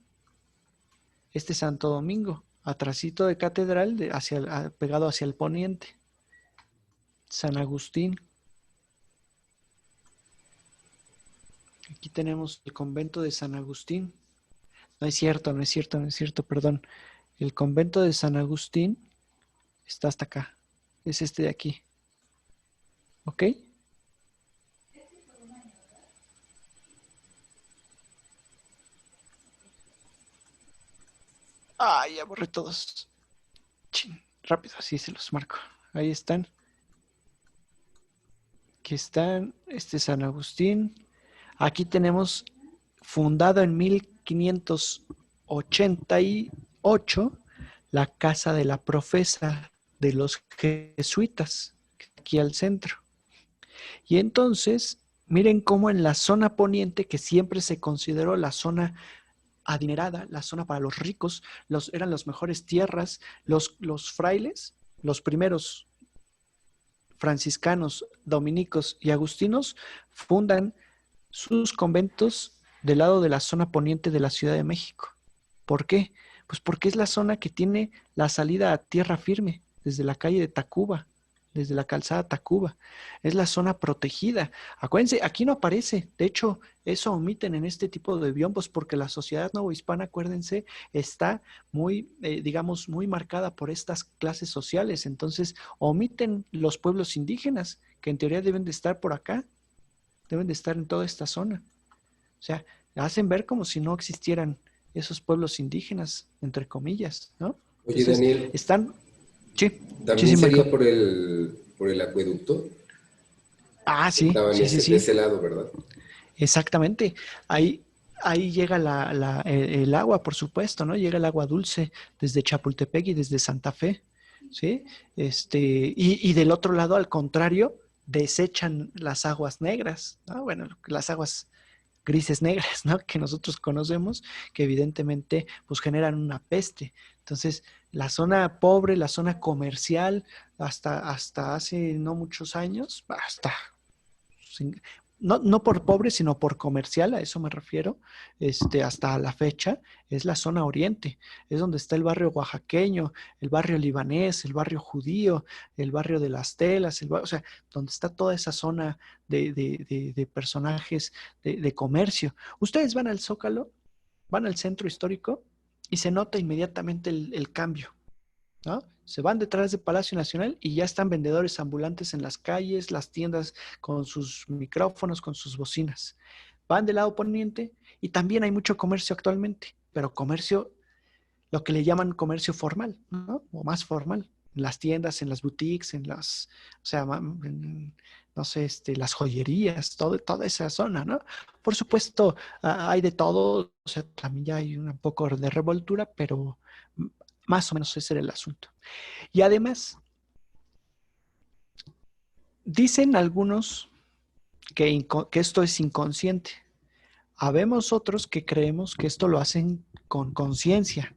Este Santo Domingo, atrasito de Catedral, pegado hacia el poniente. San Agustín. Aquí tenemos el convento de San Agustín. No es cierto, perdón. El convento de San Agustín está hasta acá. Es este de aquí. ¿Ok? Ya borré todos. Chin, rápido, así se los marco. Ahí están. Aquí están. Este es San Agustín. Aquí tenemos fundado en 1588 la casa de la profesa de los jesuitas, aquí al centro. Y entonces, miren cómo en la zona poniente, que siempre se consideró la zona adinerada, la zona para los ricos, eran las mejores tierras, los frailes, los primeros franciscanos, dominicos y agustinos, fundan sus conventos del lado de la zona poniente de la Ciudad de México. ¿Por qué? Pues porque es la zona que tiene la salida a tierra firme, desde la calle de Tacuba, desde la calzada Tacuba. Es la zona protegida. Acuérdense, aquí no aparece. De hecho, eso omiten en este tipo de biombos porque la sociedad novohispana, acuérdense, está muy, digamos, muy marcada por estas clases sociales. Entonces, omiten los pueblos indígenas, que en teoría deben de estar por acá, deben de estar en toda esta zona. O sea, hacen ver como si no existieran esos pueblos indígenas, entre comillas, ¿no? Oye, Entonces, Daniel, están... Sí, ¿también Marco. sería por el acueducto? Sí, Estaban sí, sí, de sí. ese lado, ¿verdad? Exactamente. Ahí llega el agua, por supuesto, ¿no? Llega el agua dulce desde Chapultepec y desde Santa Fe, ¿sí? Y del otro lado, al contrario, desechan las aguas negras, ¿no? Bueno, las aguas grises negras, ¿no? Que nosotros conocemos, que evidentemente pues generan una peste. Entonces, la zona pobre, la zona comercial, hasta hace no muchos años, no por pobre, sino por comercial, a eso me refiero, hasta la fecha, es la zona oriente, es donde está el barrio oaxaqueño, el barrio libanés, el barrio judío, el barrio de las telas, o sea, donde está toda esa zona de personajes de comercio. Ustedes van al Zócalo, van al centro histórico y se nota inmediatamente el cambio, ¿no? Se van detrás del Palacio Nacional y ya están vendedores ambulantes en las calles, las tiendas con sus micrófonos, con sus bocinas. Van del lado poniente y también hay mucho comercio actualmente, pero comercio, lo que le llaman comercio formal, ¿no? O más formal. En las tiendas, en las boutiques, o sea, no sé, las joyerías, toda esa zona, ¿no? Por supuesto, hay de todo, o sea, también ya hay un poco de revoltura, pero más o menos ese era el asunto. Y además, dicen algunos que esto es inconsciente. Habemos otros que creemos que esto lo hacen con conciencia.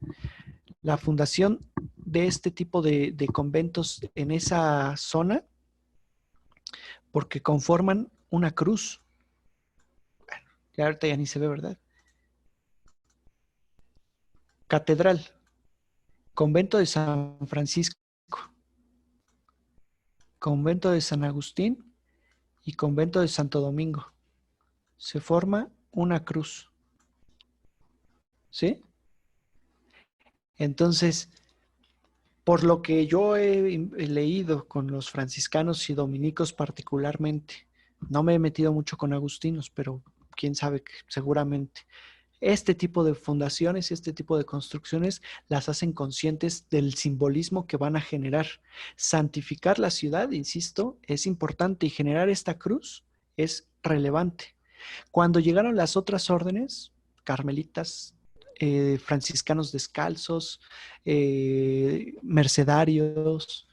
La fundación de este tipo de conventos en esa zona, porque conforman una cruz. Bueno, ya ahorita ya ni se ve, ¿verdad? Catedral, convento de San Francisco, convento de San Agustín y convento de Santo Domingo. Se forma una cruz. ¿Sí? Entonces, por lo que yo he leído con los franciscanos y dominicos particularmente, no me he metido mucho con agustinos, pero quién sabe, seguramente. Este tipo de fundaciones, este tipo de construcciones las hacen conscientes del simbolismo que van a generar. Santificar la ciudad, insisto, es importante y generar esta cruz es relevante. Cuando llegaron las otras órdenes, carmelitas, franciscanos descalzos, mercedarios,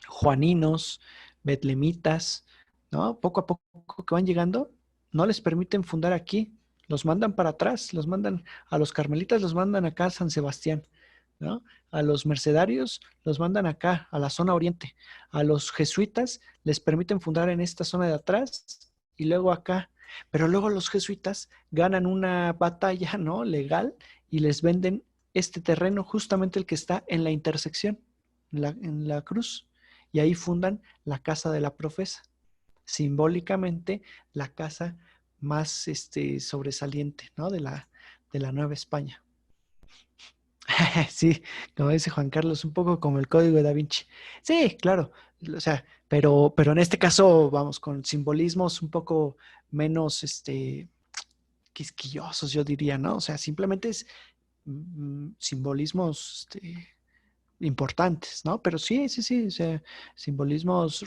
juaninos, betlemitas, ¿no? Poco a poco que van llegando, no les permiten fundar aquí, los mandan para atrás, los mandan a los carmelitas, los mandan acá a San Sebastián, ¿no? A los mercedarios los mandan acá, a la zona oriente. A los jesuitas les permiten fundar en esta zona de atrás y luego acá. Pero luego los jesuitas ganan una batalla, ¿no? Legal y les venden este terreno, justamente el que está en la intersección, en la cruz. Y ahí fundan la casa de la profesa. Simbólicamente, la casa más sobresaliente, ¿no? de la Nueva España. Sí, como dice Juan Carlos, un poco como el código de Da Vinci. Sí, claro, o sea, pero en este caso, vamos, con simbolismos un poco menos, quisquillosos, yo diría, ¿no? O sea, simplemente es simbolismos, importantes, ¿no? Pero sí, sí, sí, o sea, simbolismos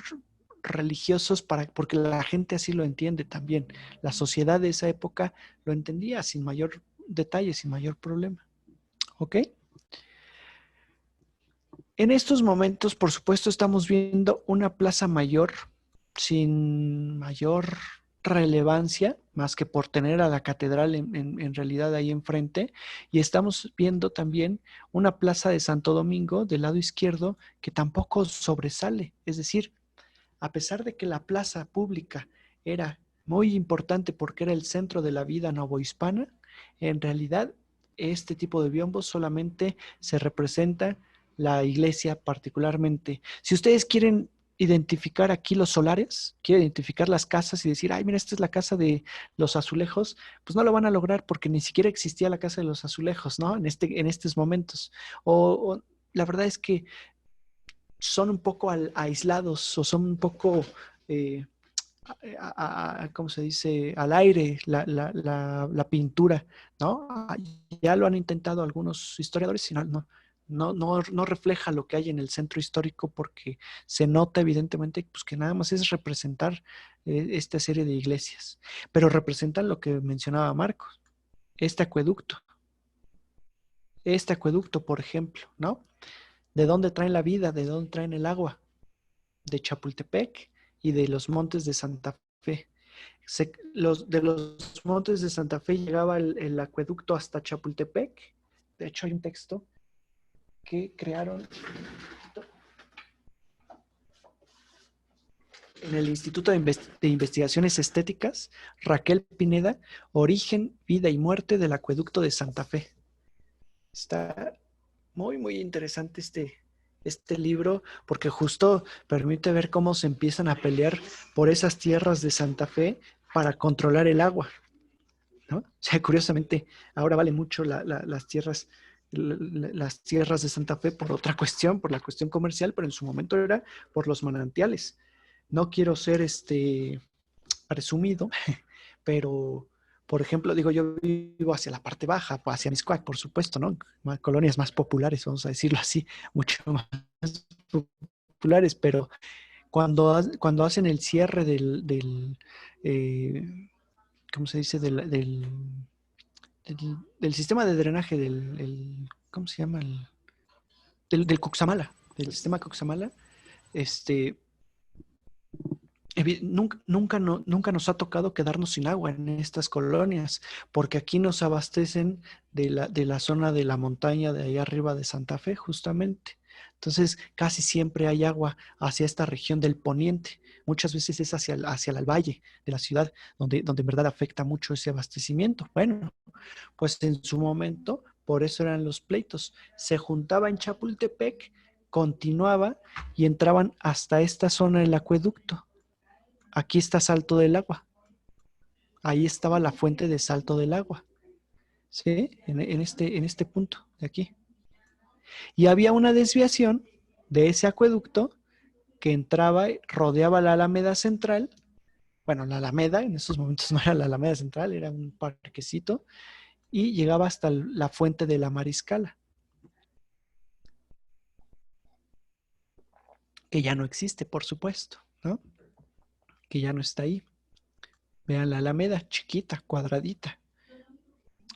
religiosos porque la gente así lo entiende también. La sociedad de esa época lo entendía sin mayor detalle, sin mayor problema. ¿Ok? En estos momentos, por supuesto, estamos viendo una plaza mayor sin mayor relevancia, más que por tener a la catedral en realidad ahí enfrente, y estamos viendo también una plaza de Santo Domingo del lado izquierdo que tampoco sobresale. Es decir, a pesar de que la plaza pública era muy importante porque era el centro de la vida novohispana, en realidad este tipo de biombos solamente se representa la iglesia particularmente. Si ustedes quieren identificar aquí los solares, quieren identificar las casas y decir, ay, mira, esta es la casa de los azulejos, pues no lo van a lograr porque ni siquiera existía la casa de los azulejos, ¿no? En estos momentos. O la verdad es que son un poco aislados o son un poco, eh, ¿cómo se dice? Al aire la pintura, ¿no? Ya lo han intentado algunos historiadores y no refleja lo que hay en el centro histórico porque se nota evidentemente pues, que nada más es representar esta serie de iglesias, pero representan lo que mencionaba Marcos, este acueducto. Este acueducto, por ejemplo, ¿no? ¿De dónde traen la vida? ¿De dónde traen el agua? De Chapultepec y de los montes de Santa Fe. De los montes de Santa Fe llegaba el acueducto hasta Chapultepec. De hecho, hay un texto que crearon en el Instituto de Investigaciones Estéticas, Raquel Pineda, Origen, Vida y Muerte del Acueducto de Santa Fe. Está muy, muy interesante este libro porque justo permite ver cómo se empiezan a pelear por esas tierras de Santa Fe para controlar el agua, ¿no? O sea, curiosamente, ahora vale mucho las tierras de Santa Fe por otra cuestión, por la cuestión comercial, pero en su momento era por los manantiales. No quiero ser presumido, pero por ejemplo, digo, yo vivo hacia la parte baja, hacia Miscuac, por supuesto, ¿no? Colonias más populares, vamos a decirlo así, mucho más populares, pero cuando hacen el cierre ¿cómo se dice? Del sistema de drenaje ¿cómo se llama? Del Cuxamala, del sistema Cuxamala, este, nunca nos ha tocado quedarnos sin agua en estas colonias, porque aquí nos abastecen de la zona de la montaña de allá arriba de Santa Fe, justamente. Entonces, casi siempre hay agua hacia esta región del poniente. Muchas veces es hacia el valle de la ciudad, donde en verdad afecta mucho ese abastecimiento. Bueno, pues en su momento, por eso eran los pleitos. Se juntaba en Chapultepec, continuaba y entraban hasta esta zona del acueducto. Aquí está Salto del Agua. Ahí estaba la fuente de Salto del Agua. ¿Sí? En este punto de aquí. Y había una desviación de ese acueducto que entraba, rodeaba la Alameda Central. Bueno, la Alameda, en esos momentos no era la Alameda Central, era un parquecito. Y llegaba hasta la fuente de la Mariscala, que ya no existe, por supuesto, ¿no? Que ya no está ahí. Vean la Alameda, chiquita, cuadradita,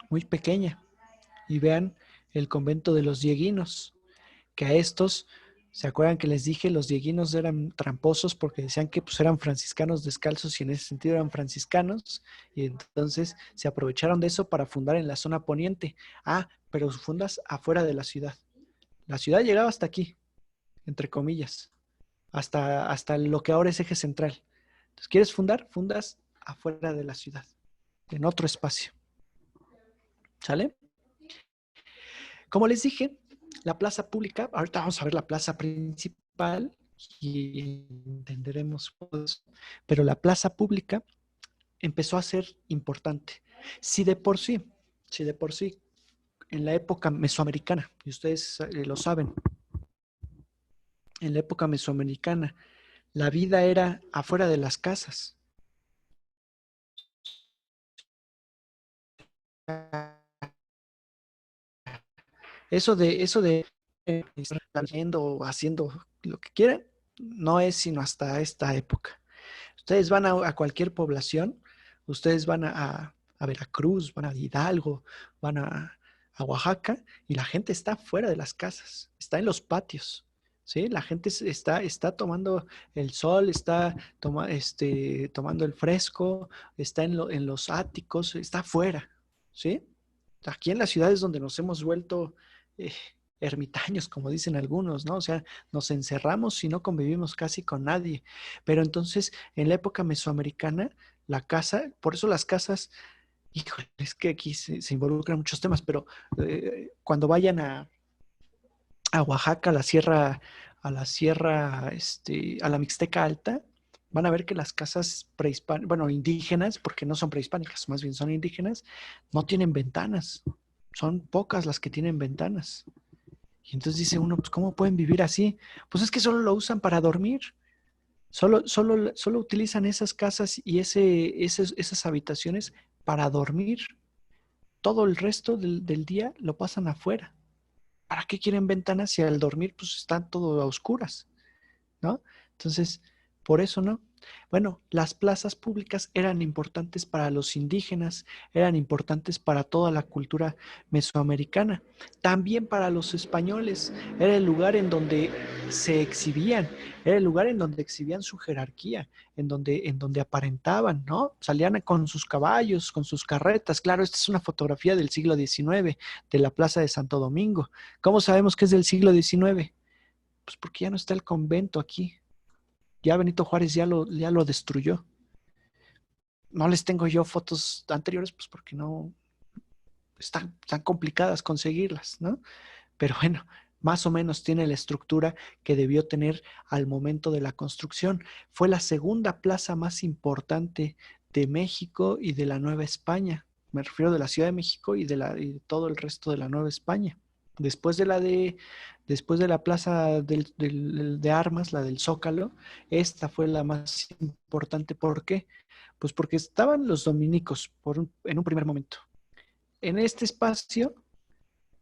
muy pequeña. Y vean el convento de los dieguinos, que a estos, ¿se acuerdan que les dije? Los dieguinos eran tramposos porque decían que pues, eran franciscanos descalzos y en ese sentido eran franciscanos, y entonces se aprovecharon de eso para fundar en la zona poniente. Ah, pero fundas afuera de la ciudad. La ciudad llegaba hasta aquí, entre comillas, hasta lo que ahora es eje central. Entonces, ¿quieres fundar? Fundas afuera de la ciudad, en otro espacio. ¿Sale? Como les dije, la plaza pública, ahorita vamos a ver la plaza principal y entenderemos pues, pero la plaza pública empezó a ser importante. Si de por sí, en la época mesoamericana, y ustedes lo saben, en la época mesoamericana, la vida era afuera de las casas. Eso de estar o haciendo lo que quieran, no es sino hasta esta época. Ustedes van a cualquier población, ustedes van a Veracruz, van a Hidalgo, van a Oaxaca, y la gente está fuera de las casas, está en los patios. ¿Sí? La gente está tomando el sol, está tomando el fresco, está en los áticos, está afuera. ¿Sí? Aquí en las ciudades donde nos hemos vuelto eh, ermitaños, como dicen algunos, ¿no? O sea, nos encerramos y no convivimos casi con nadie. Pero entonces, en la época mesoamericana, la casa, por eso las casas, híjole, es que aquí se involucran muchos temas, pero cuando vayan a Oaxaca, a la Mixteca Alta, van a ver que las casas prehispánicas, bueno, indígenas, porque no son prehispánicas, más bien son indígenas, no tienen ventanas. Son pocas las que tienen ventanas. Y entonces dice uno, pues ¿cómo pueden vivir así? Pues es que solo lo usan para dormir. Solo utilizan esas casas y esas habitaciones para dormir. Todo el resto del día lo pasan afuera. ¿Para qué quieren ventanas si al dormir pues están todo a oscuras? ¿No? Entonces, por eso no. Bueno, las plazas públicas eran importantes para los indígenas, eran importantes para toda la cultura mesoamericana, también para los españoles. Era el lugar en donde se exhibían, era el lugar en donde exhibían su jerarquía, en donde aparentaban, ¿no? Salían con sus caballos, con sus carretas. Claro, esta es una fotografía del siglo XIX, de la Plaza de Santo Domingo. ¿Cómo sabemos que es del siglo XIX? Pues porque ya no está el convento aquí. Ya Benito Juárez ya lo destruyó. No les tengo yo fotos anteriores, pues porque no están tan complicadas conseguirlas, ¿no? Pero bueno, más o menos tiene la estructura que debió tener al momento de la construcción. Fue la segunda plaza más importante de México y de la Nueva España. Me refiero de la Ciudad de México y de todo el resto de la Nueva España. Después de la plaza de armas, la del Zócalo, esta fue la más importante. ¿Por qué? Pues porque estaban los dominicos en un primer momento. En este espacio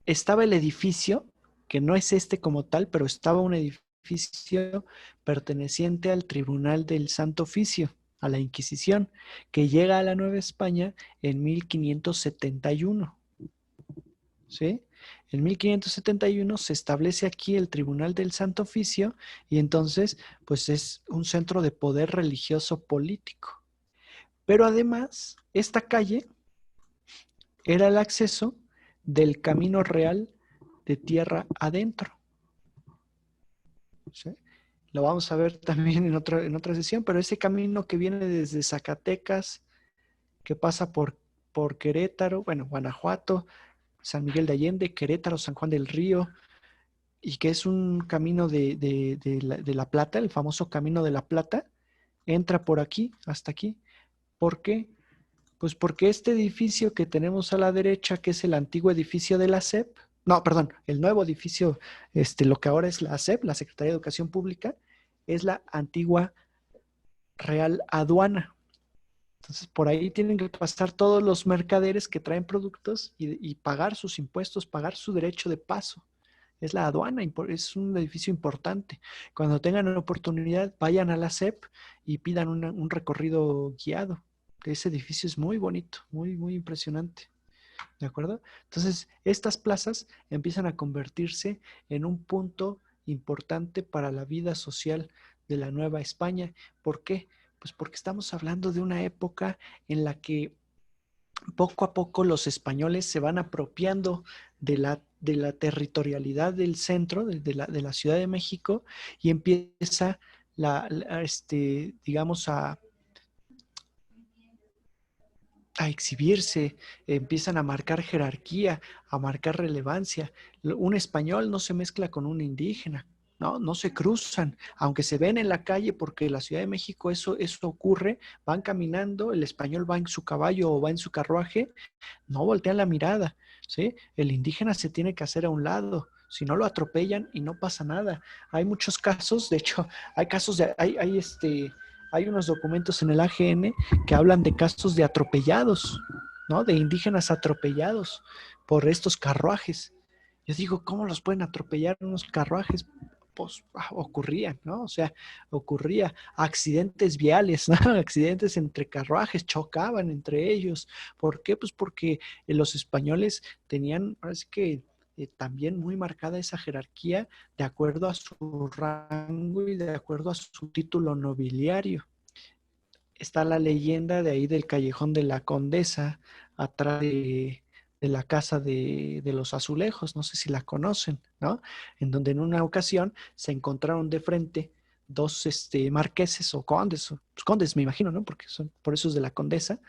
estaba el edificio, que no es este como tal, pero estaba un edificio perteneciente al Tribunal del Santo Oficio, a la Inquisición, que llega a la Nueva España en 1571. ¿Sí? En 1571 se establece aquí el Tribunal del Santo Oficio y entonces pues es un centro de poder religioso político. Pero además, esta calle era el acceso del camino real de tierra adentro. ¿Sí? Lo vamos a ver también en otra sesión, pero ese camino que viene desde Zacatecas, que pasa por Querétaro, bueno, Guanajuato, San Miguel de Allende, Querétaro, San Juan del Río, y que es un camino de la Plata, el famoso Camino de la Plata, entra por aquí, hasta aquí. ¿Por qué? Pues porque este edificio que tenemos a la derecha, que es el antiguo edificio de la SEP, no, perdón, el nuevo edificio, lo que ahora es la SEP, la Secretaría de Educación Pública, es la antigua Real Aduana. Entonces, por ahí tienen que pasar todos los mercaderes que traen productos y pagar sus impuestos, pagar su derecho de paso. Es la aduana, es un edificio importante. Cuando tengan la oportunidad, vayan a la SEP y pidan un recorrido guiado. Ese edificio es muy bonito, muy, muy impresionante. ¿De acuerdo? Entonces, estas plazas empiezan a convertirse en un punto importante para la vida social de la Nueva España. ¿Por qué? Pues porque estamos hablando de una época en la que poco a poco los españoles se van apropiando de la territorialidad del centro, de la Ciudad de México, y empieza digamos, a exhibirse, empiezan a marcar jerarquía, a marcar relevancia. Un español no se mezcla con un indígena, ¿no? No se cruzan, aunque se ven en la calle, porque en la Ciudad de México eso ocurre, van caminando, el español va en su caballo o va en su carruaje, no voltean la mirada, ¿sí? El indígena se tiene que hacer a un lado, si no lo atropellan y no pasa nada. Hay muchos casos, de hecho, hay casos hay unos documentos en el AGN que hablan de casos de atropellados, ¿no? De indígenas atropellados por estos carruajes. Yo digo, ¿cómo los pueden atropellar unos carruajes? Pues ocurrían, ¿no? O sea, ocurría accidentes viales, ¿no? Accidentes entre carruajes, chocaban entre ellos. ¿Por qué? Pues porque los españoles tenían, así que también muy marcada esa jerarquía de acuerdo a su rango y de acuerdo a su título nobiliario. Está la leyenda de ahí del Callejón de la Condesa, atrás de la casa de los Azulejos, no sé si la conocen, ¿no? En donde en una ocasión se encontraron de frente dos marqueses o condes, pues condes me imagino, ¿no? Porque son por eso es de la Condesa,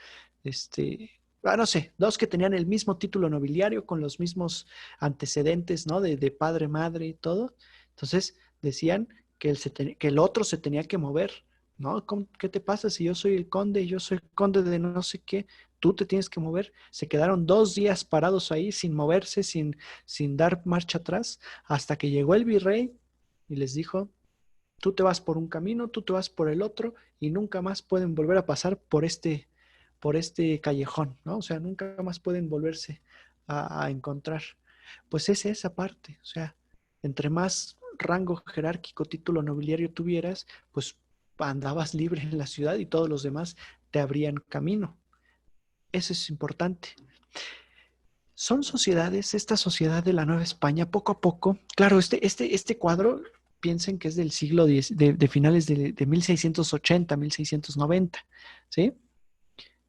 no sé, dos que tenían el mismo título nobiliario con los mismos antecedentes, ¿no? De padre, madre y todo. Entonces decían que el otro se tenía que mover, ¿no? ¿Qué te pasa si yo soy el conde de no sé qué? Tú te tienes que mover. Se quedaron 2 días parados ahí sin moverse, sin dar marcha atrás, hasta que llegó el virrey y les dijo, tú te vas por un camino, tú te vas por el otro y nunca más pueden volver a pasar por este callejón, ¿no? O sea, nunca más pueden volverse a encontrar. Pues es esa parte, o sea, entre más rango jerárquico, título nobiliario tuvieras, pues andabas libre en la ciudad y todos los demás te abrían camino. Eso es importante. Son sociedades, esta sociedad de la Nueva España, poco a poco, claro, este cuadro, piensen que es del siglo X, de finales de 1680, 1690, ¿sí?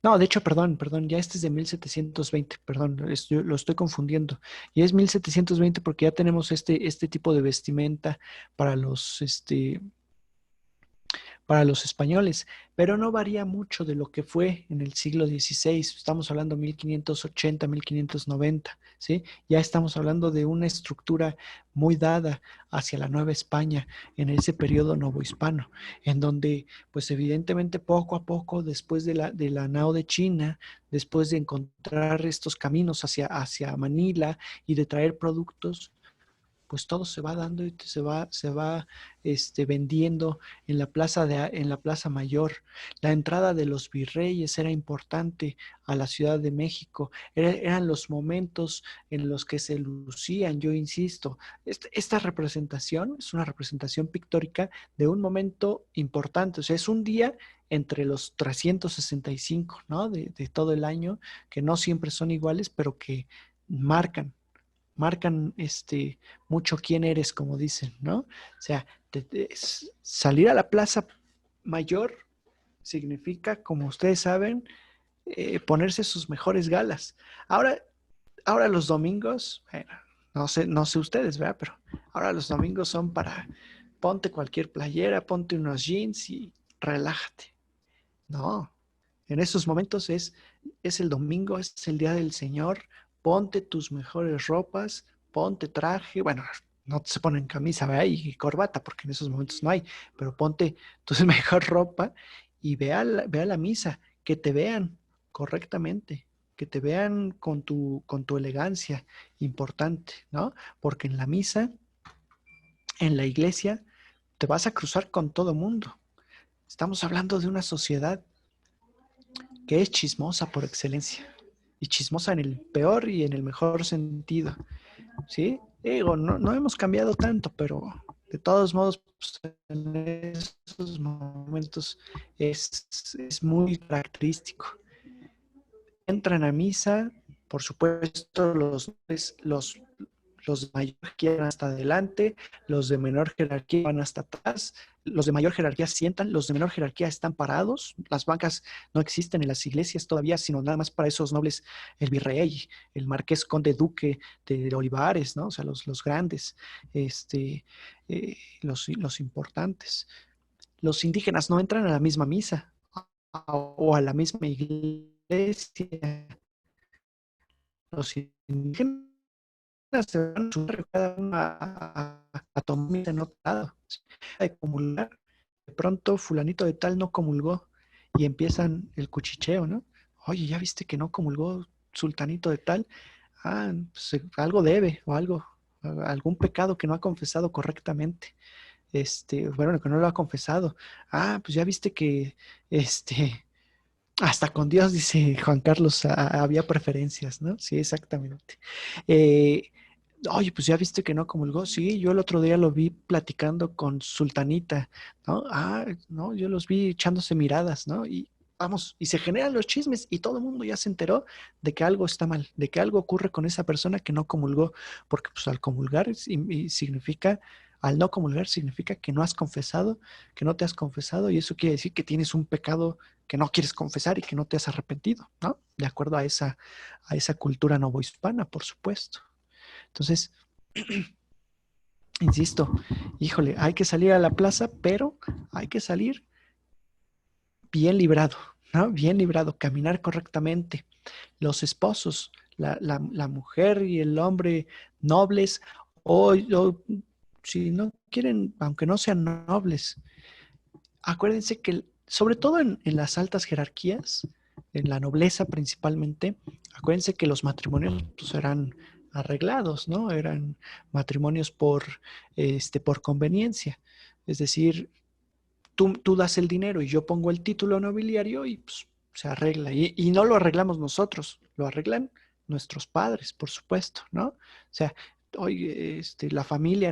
No, de hecho, perdón, ya este es de 1720, perdón, lo estoy confundiendo. Y es 1720 porque ya tenemos este tipo de vestimenta para para los españoles, pero no varía mucho de lo que fue en el siglo XVI. Estamos hablando 1580, 1590, ¿sí? Ya estamos hablando de una estructura muy dada hacia la Nueva España en ese periodo novohispano, en donde, pues evidentemente poco a poco, después de la nao de China, después de encontrar estos caminos hacia Manila y de traer productos, pues todo se va dando y se va vendiendo en la Plaza Mayor. La entrada de los virreyes era importante a la Ciudad de México. Eran los momentos en los que se lucían, yo insisto. Esta representación es una representación pictórica de un momento importante. O sea, es un día entre los 365, ¿no? De todo el año, que no siempre son iguales, pero que marcan marcan mucho quién eres, como dicen, ¿no? O sea, salir a la plaza mayor significa, como ustedes saben, ponerse sus mejores galas. Ahora los domingos, bueno, no sé ustedes, ¿verdad? Pero ahora los domingos son para ponte cualquier playera, ponte unos jeans y relájate. No, en esos momentos es el domingo, es el día del Señor, ponte tus mejores ropas, ponte traje, bueno, no se ponen camisa, ¿verdad? Y corbata, porque en esos momentos no hay, pero ponte tu mejor ropa y ve a la misa, que te vean correctamente, que te vean con tu elegancia, importante, ¿no? Porque en la misa, en la iglesia, te vas a cruzar con todo mundo. Estamos hablando de una sociedad que es chismosa por excelencia. Y chismosa en el peor y en el mejor sentido. ¿Sí? Digo, no hemos cambiado tanto, pero de todos modos, pues, en esos momentos es muy característico. Entran a misa, por supuesto, los de mayor jerarquía van hasta adelante, los de menor jerarquía van hasta atrás, los de mayor jerarquía sientan, los de menor jerarquía están parados, las bancas no existen en las iglesias todavía, sino nada más para esos nobles, el virrey, el marqués conde duque de Olivares, ¿no? O sea, los grandes, los importantes. Los indígenas no entran a la misma misa o a la misma iglesia. Los indígenas se van cada uno a tomar misa en otro lado, a comulgar. De pronto, fulanito de tal no comulgó y empiezan el cuchicheo, ¿no? Oye, ¿ya viste que no comulgó sultanito de tal? Ah, pues algo debe o algún pecado que no ha confesado correctamente. Bueno, que no lo ha confesado. Ah, pues ya viste que, hasta con Dios, dice Juan Carlos, había preferencias, ¿no? Sí, exactamente. Eh, Oye, pues ya viste que no comulgó. Sí, yo el otro día lo vi platicando con Sultanita, ¿no? Ah, no, yo los vi echándose miradas, ¿no? Y vamos, y se generan los chismes y todo el mundo ya se enteró de que algo está mal, de que algo ocurre con esa persona que no comulgó, porque pues al comulgar y significa, al no comulgar significa que no has confesado, que no te has confesado y eso quiere decir que tienes un pecado que no quieres confesar y que no te has arrepentido, ¿no? De acuerdo a esa cultura novohispana, por supuesto. Entonces, insisto, híjole, hay que salir a la plaza, pero hay que salir bien librado, ¿no? Bien librado, caminar correctamente. Los esposos, la mujer y el hombre nobles, o si no quieren, aunque no sean nobles, acuérdense que, sobre todo en las altas jerarquías, en la nobleza principalmente, acuérdense que los matrimonios pues, eran arreglados, ¿no? Eran matrimonios por conveniencia. Es decir, tú das el dinero y yo pongo el título nobiliario y pues, se arregla. Y no lo arreglamos nosotros, lo arreglan nuestros padres, por supuesto, ¿no? O sea, hoy la familia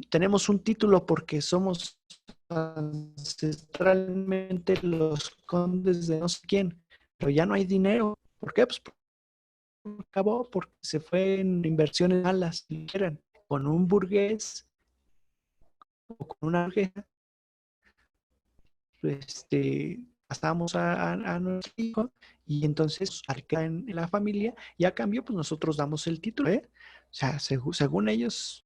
tenemos un título porque somos ancestralmente los condes de no sé quién, pero ya no hay dinero. ¿Por qué? Pues acabó porque se fue en inversiones malas, si quieran, con un burgués o con una burguesa, pasamos a nuestro hijo y entonces arca en la familia y a cambio pues nosotros damos el título, ¿eh? O sea, según ellos,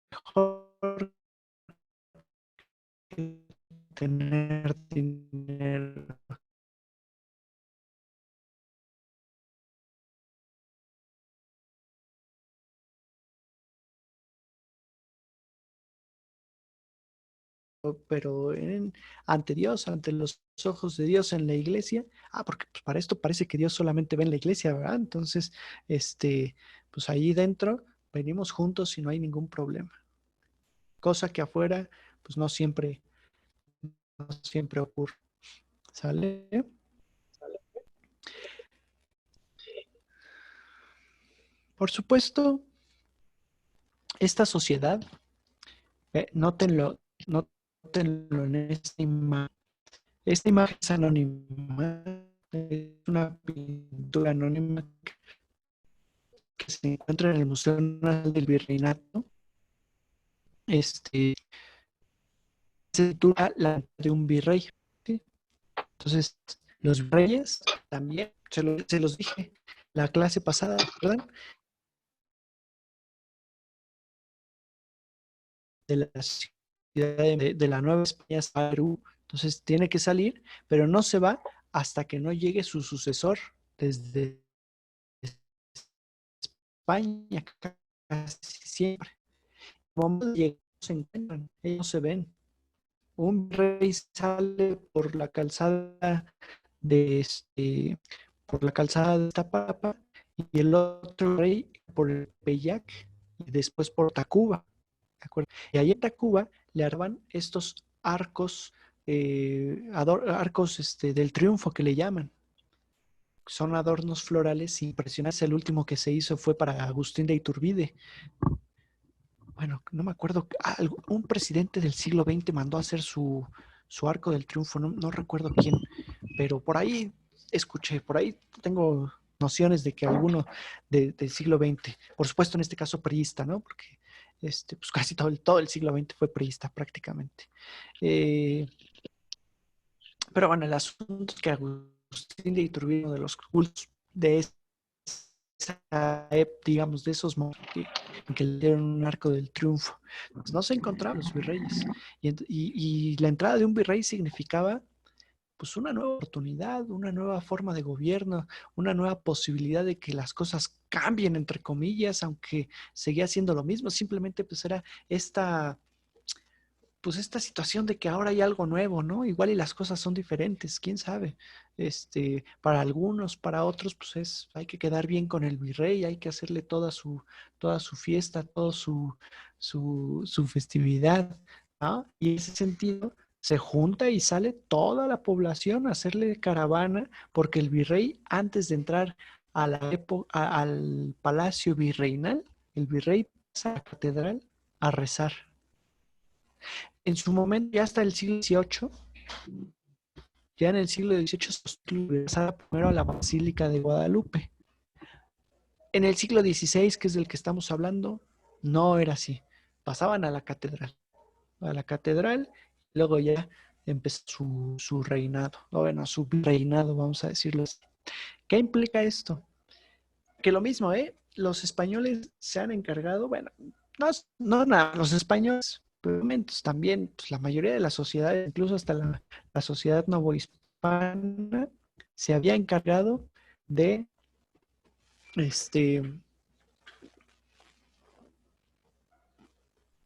mejor que tener dinero. Pero ante Dios, ante los ojos de Dios en la iglesia, porque pues, para esto parece que Dios solamente ve en la iglesia, ¿verdad? Entonces, pues ahí dentro venimos juntos y no hay ningún problema. Cosa que afuera, pues no siempre ocurre. ¿Sale? Por supuesto, esta sociedad, nótenlo en esta imagen es anónima. Es una pintura anónima que se encuentra en el Museo Nacional del Virreinato. Se titula La de un virrey. ¿Sí? Entonces, los virreyes también, se los dije la clase pasada, ¿verdad? De la ciudad de la Nueva España a Perú. Entonces, tiene que salir, pero no se va hasta que no llegue su sucesor desde España, casi siempre. Cuando se encuentran, ellos no se ven. Un rey sale por la calzada de Iztapalapa y el otro rey por el Peyac y después por Tacuba. ¿De acuerdo? Y ahí en Tacuba le arman estos arcos, arcos del triunfo que le llaman. Son adornos florales impresionantes. El último que se hizo fue para Agustín de Iturbide. Bueno, no me acuerdo, un presidente del siglo XX mandó a hacer su arco del triunfo, no recuerdo quién, pero por ahí escuché, por ahí tengo nociones de que alguno del siglo XX, por supuesto en este caso priista, ¿no? Porque pues casi todo el siglo XX fue priista prácticamente. Pero bueno, el asunto es que Agustín de Iturbide, uno de los cultos de digamos, de esos momentos en que le dieron un arco del triunfo. Pues no se encontraban los virreyes. Y la entrada de un virrey significaba pues una nueva oportunidad, una nueva forma de gobierno, una nueva posibilidad de que las cosas cambien, entre comillas, aunque seguía siendo lo mismo. Simplemente pues era esta situación de que ahora hay algo nuevo, ¿no? Igual y las cosas son diferentes, quién sabe. Para algunos, para otros, pues hay que quedar bien con el virrey, hay que hacerle toda su fiesta, toda su festividad, ¿no? Y en ese sentido se junta y sale toda la población a hacerle caravana, porque el virrey, antes de entrar al palacio virreinal, el virrey pasa a la catedral a rezar. En su momento, ya hasta el siglo XVIII, ya en el siglo XVIII se pasaba primero a la Basílica de Guadalupe. En el siglo XVI, que es del que estamos hablando, no era así. Pasaban a la catedral, y luego ya empezó su reinado, o bueno, su reinado, vamos a decirlo así. ¿Qué implica esto? Que lo mismo, los españoles se han encargado, bueno, no nada, los españoles también, pues la mayoría de la sociedad, incluso hasta la sociedad novohispana, se había encargado de, este,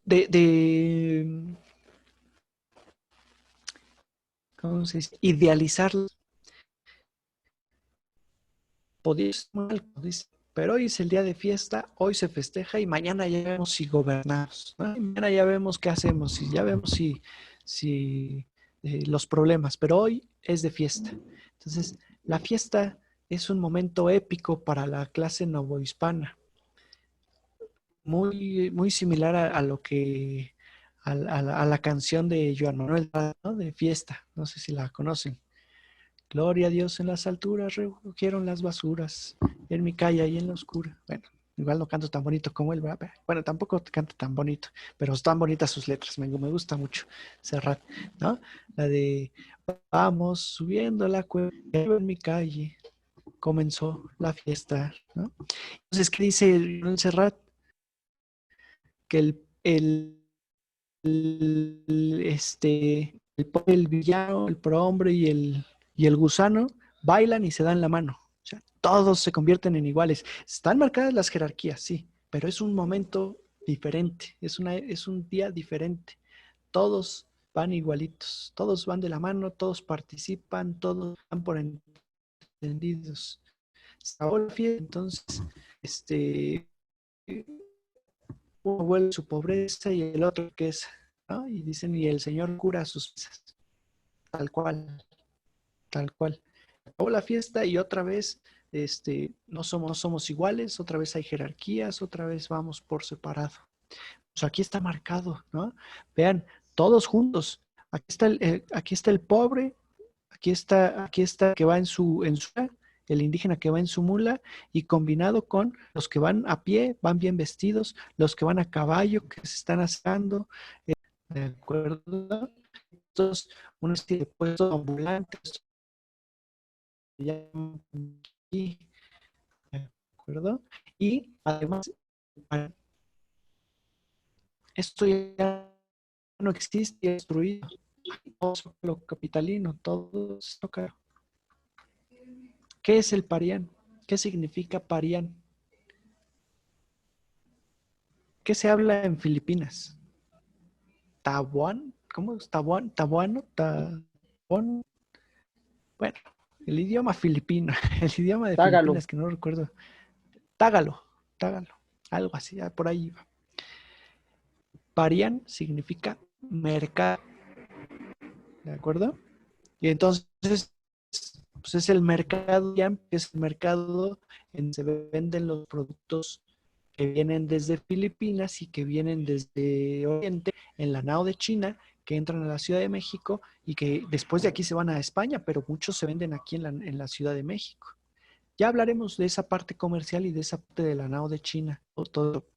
de ¿cómo se dice? Idealizar. Podía ser mal, pero hoy es el día de fiesta, hoy se festeja y mañana ya vemos si gobernamos, ¿no? Y mañana ya vemos qué hacemos y ya vemos si los problemas, pero hoy es de fiesta. Entonces, la fiesta es un momento épico para la clase novohispana, muy, muy similar a lo que a la canción de Joan Manuel, ¿no? De fiesta, no sé si la conocen. Gloria a Dios en las alturas, recogieron las basuras, en mi calle y en la oscura. Bueno, igual no canto tan bonito como él, ¿verdad? Bueno, tampoco canto tan bonito, pero están bonitas sus letras, me gusta mucho Serrat, ¿no? La de vamos subiendo la cueva en mi calle, comenzó la fiesta, ¿no? Entonces, ¿qué dice Serrat? Que el villano, el prohombre y el gusano bailan y se dan la mano. O sea, todos se convierten en iguales. Están marcadas las jerarquías, sí, pero es un momento diferente, es un día diferente. Todos van igualitos, todos van de la mano, todos participan, todos van por entendidos. Se acabó la fiesta, entonces, uno vuelve su pobreza y el otro que es, ¿no? Y dicen, y el Señor cura sus pesas. Tal cual, tal cual. Acabó la fiesta y otra vez no somos iguales, otra vez hay jerarquías, otra vez vamos por separado. Pues aquí está marcado, ¿no? Vean, todos juntos. Aquí está el pobre, aquí está que va el indígena que va en su mula, y combinado con los que van a pie, van bien vestidos, los que van a caballo, que se están asando, ¿de acuerdo? Estos, una especie de puestos ambulantes, se llaman aquí, ¿de acuerdo? Y además, esto ya no existe, ya destruido. Todo lo capitalino, todo esto caro. ¿Qué es el Parián? ¿Qué significa Parián? ¿Qué se habla en Filipinas? ¿Tabuán? ¿Cómo es? ¿Tabuán? ¿Tabuano? ¿Tabuán? Bueno, el idioma filipino, el idioma de Tágalo. Filipinas, que no recuerdo. Tágalo, algo así, por ahí va. Parián significa mercado, ¿de acuerdo? Y entonces, pues es el mercado, que es el mercado en donde se venden los productos que vienen desde Filipinas y que vienen desde Oriente, en la nao de China, que entran a la Ciudad de México y que después de aquí se van a España, pero muchos se venden aquí en la Ciudad de México. Ya hablaremos de esa parte comercial y de esa parte de la nao de China. Todo,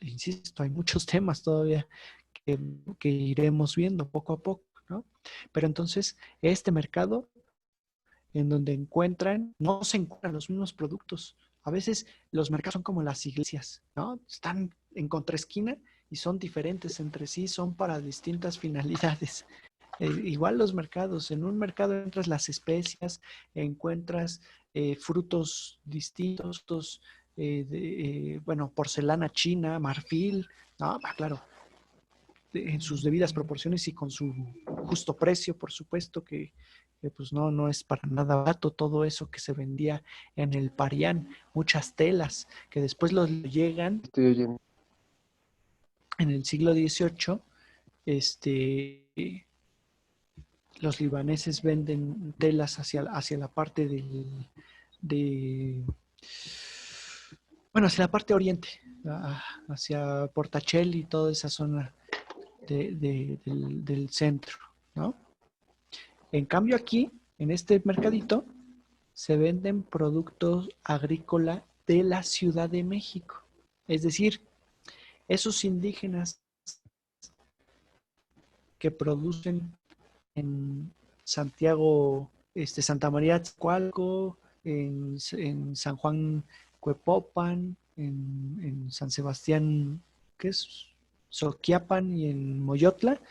insisto, hay muchos temas todavía que iremos viendo poco a poco, ¿no? Pero entonces, este mercado en donde no se encuentran los mismos productos. A veces los mercados son como las iglesias, ¿no? Están en contraesquina y son diferentes entre sí, son para distintas finalidades. Igual los mercados, en un mercado encuentras las especias, encuentras frutos distintos, bueno, porcelana china, marfil, ¿no? Claro, en sus debidas proporciones y con su justo precio, por supuesto, que pues no es para nada barato todo eso que se vendía en el Parián, muchas telas que después los llegan Estoy oyendo. en el siglo XVIII, los libaneses venden telas hacia la parte hacia la parte oriente, hacia Portachel y toda esa zona del centro, ¿no? En cambio aquí, en este mercadito, se venden productos agrícolas de la Ciudad de México. Es decir, esos indígenas que producen en Santiago, Santa María Tzcualco, en San Juan Cuepopan, en San Sebastián, ¿qué es? Soquiapan y en Moyotla,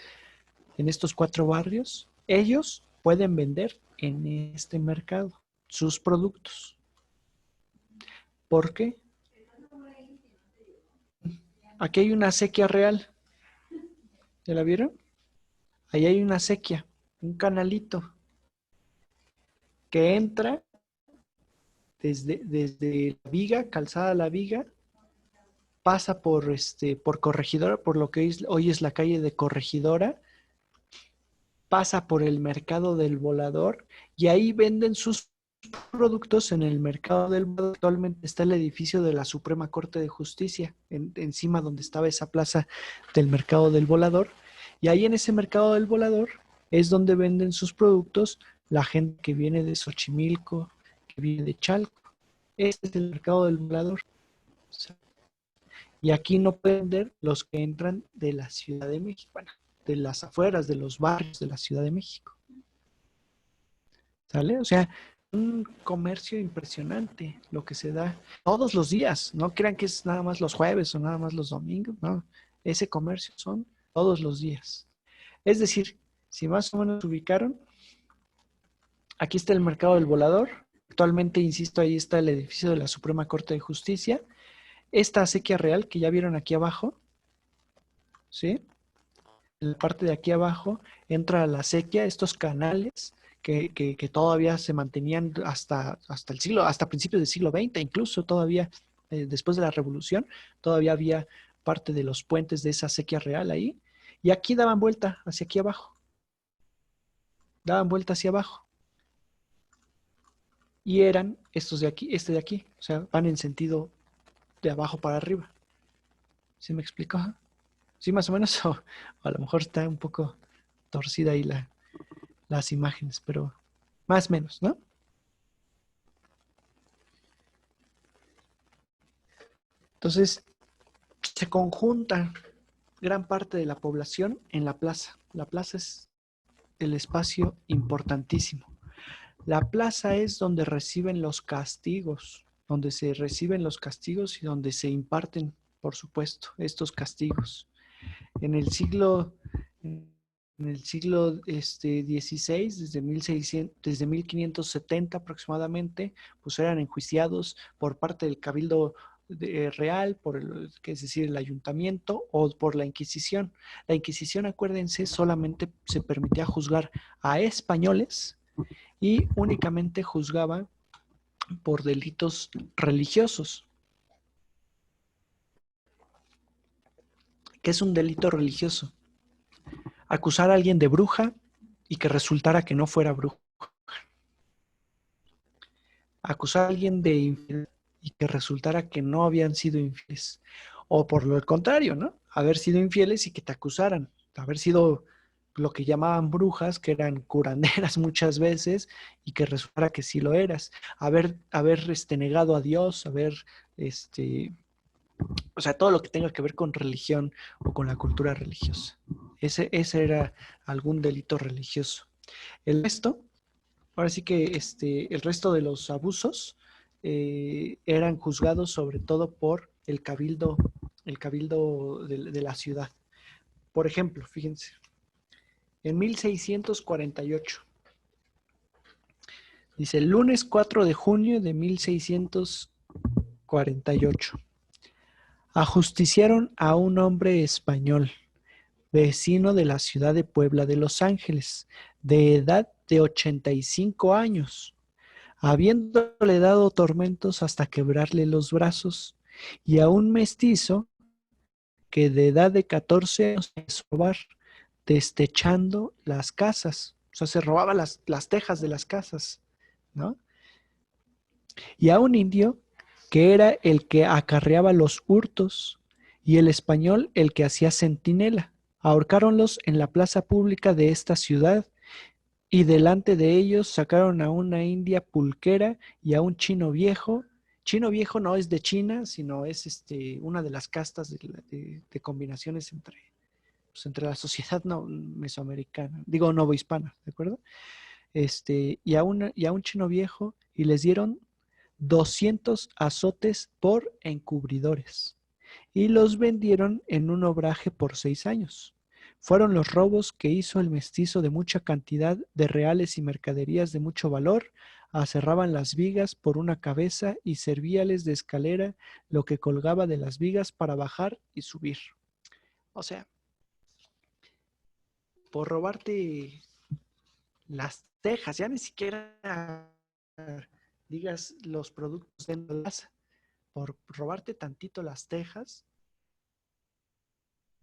en estos 4 barrios, ellos pueden vender en este mercado sus productos. ¿Por qué? Aquí hay una acequia real. ¿Ya la vieron? Ahí hay una acequia, un canalito que entra desde la Viga, calzada La Viga, pasa por Corregidora, por lo que hoy es la calle de Corregidora, pasa por el mercado del Volador y ahí venden sus productos en el mercado del Volador. Actualmente está el edificio de la Suprema Corte de Justicia, encima donde estaba esa plaza del mercado del Volador. Y ahí en ese mercado del Volador es donde venden sus productos la gente que viene de Xochimilco, que viene de Chalco. Este es el mercado del Volador. Y aquí no pueden vender los que entran de la Ciudad de México, bueno, de las afueras, de los barrios de la Ciudad de México. ¿Sale? O sea, un comercio impresionante lo que se da todos los días. No crean que es nada más los jueves o nada más los domingos, no. Ese comercio son todos los días. Es decir, si más o menos ubicaron, aquí está el mercado del Volador. Actualmente, insisto, ahí está el edificio de la Suprema Corte de Justicia. Esta acequia real que ya vieron aquí abajo, ¿sí? En la parte de aquí abajo entra la acequia, estos canales que todavía se mantenían hasta principios del siglo XX, incluso todavía después de la Revolución, todavía había parte de los puentes de esa acequia real ahí, y aquí daban vuelta hacia aquí abajo, daban vuelta hacia abajo, y eran estos de aquí, este de aquí, o sea, van en sentido de abajo para arriba. ¿Sí me explico? Sí, más o menos, o a lo mejor está un poco torcida ahí las imágenes, pero más o menos, ¿no? Entonces, se conjunta gran parte de la población en la plaza. La plaza es el espacio importantísimo. La plaza es donde reciben los castigos, donde se reciben los castigos y donde se imparten, por supuesto, estos castigos. En el siglo, en el siglo XVI, desde 1570 aproximadamente, pues eran enjuiciados por parte del Cabildo Real, que es decir, el ayuntamiento, o por la Inquisición. La Inquisición, acuérdense, solamente se permitía juzgar a españoles y únicamente juzgaba por delitos religiosos. ¿Qué es un delito religioso? Acusar a alguien de bruja y que resultara que no fuera bruja. Acusar a alguien de infiel y que resultara que no habían sido infieles. O por lo contrario, ¿no? Haber sido infieles y que te acusaran. Haber sido lo que llamaban brujas, que eran curanderas muchas veces, y que resultara que sí lo eras. Haber negado a Dios, o sea, todo lo que tenga que ver con religión o con la cultura religiosa. Ese era algún delito religioso. El resto, ahora sí que el resto de los abusos eran juzgados sobre todo por el cabildo de la ciudad. Por ejemplo, fíjense, en 1648, dice, el lunes 4 de junio de 1648, ajusticiaron a un hombre español, vecino de la ciudad de Puebla de Los Ángeles, de edad de 85 años, habiéndole dado tormentos hasta quebrarle los brazos, y a un mestizo que de edad de 14 años empezó a robar, destechando las casas. O sea, se robaba las tejas de las casas, ¿no? Y a un indio que era el que acarreaba los hurtos y el español el que hacía centinela. Ahorcáronlos en la plaza pública de esta ciudad y delante de ellos sacaron a una india pulquera y a un chino viejo. Chino viejo no es de China, sino es una de las castas de combinaciones entre la sociedad mesoamericana, digo novohispana, ¿de acuerdo? Y a un chino viejo y les dieron 200 azotes por encubridores y los vendieron en un obraje por 6 años. Fueron los robos que hizo el mestizo de mucha cantidad de reales y mercaderías de mucho valor, aserraban las vigas por una cabeza y servíales de escalera lo que colgaba de las vigas para bajar y subir. O sea, por robarte las tejas, ya ni siquiera digas los productos de la casa, por robarte tantito las tejas,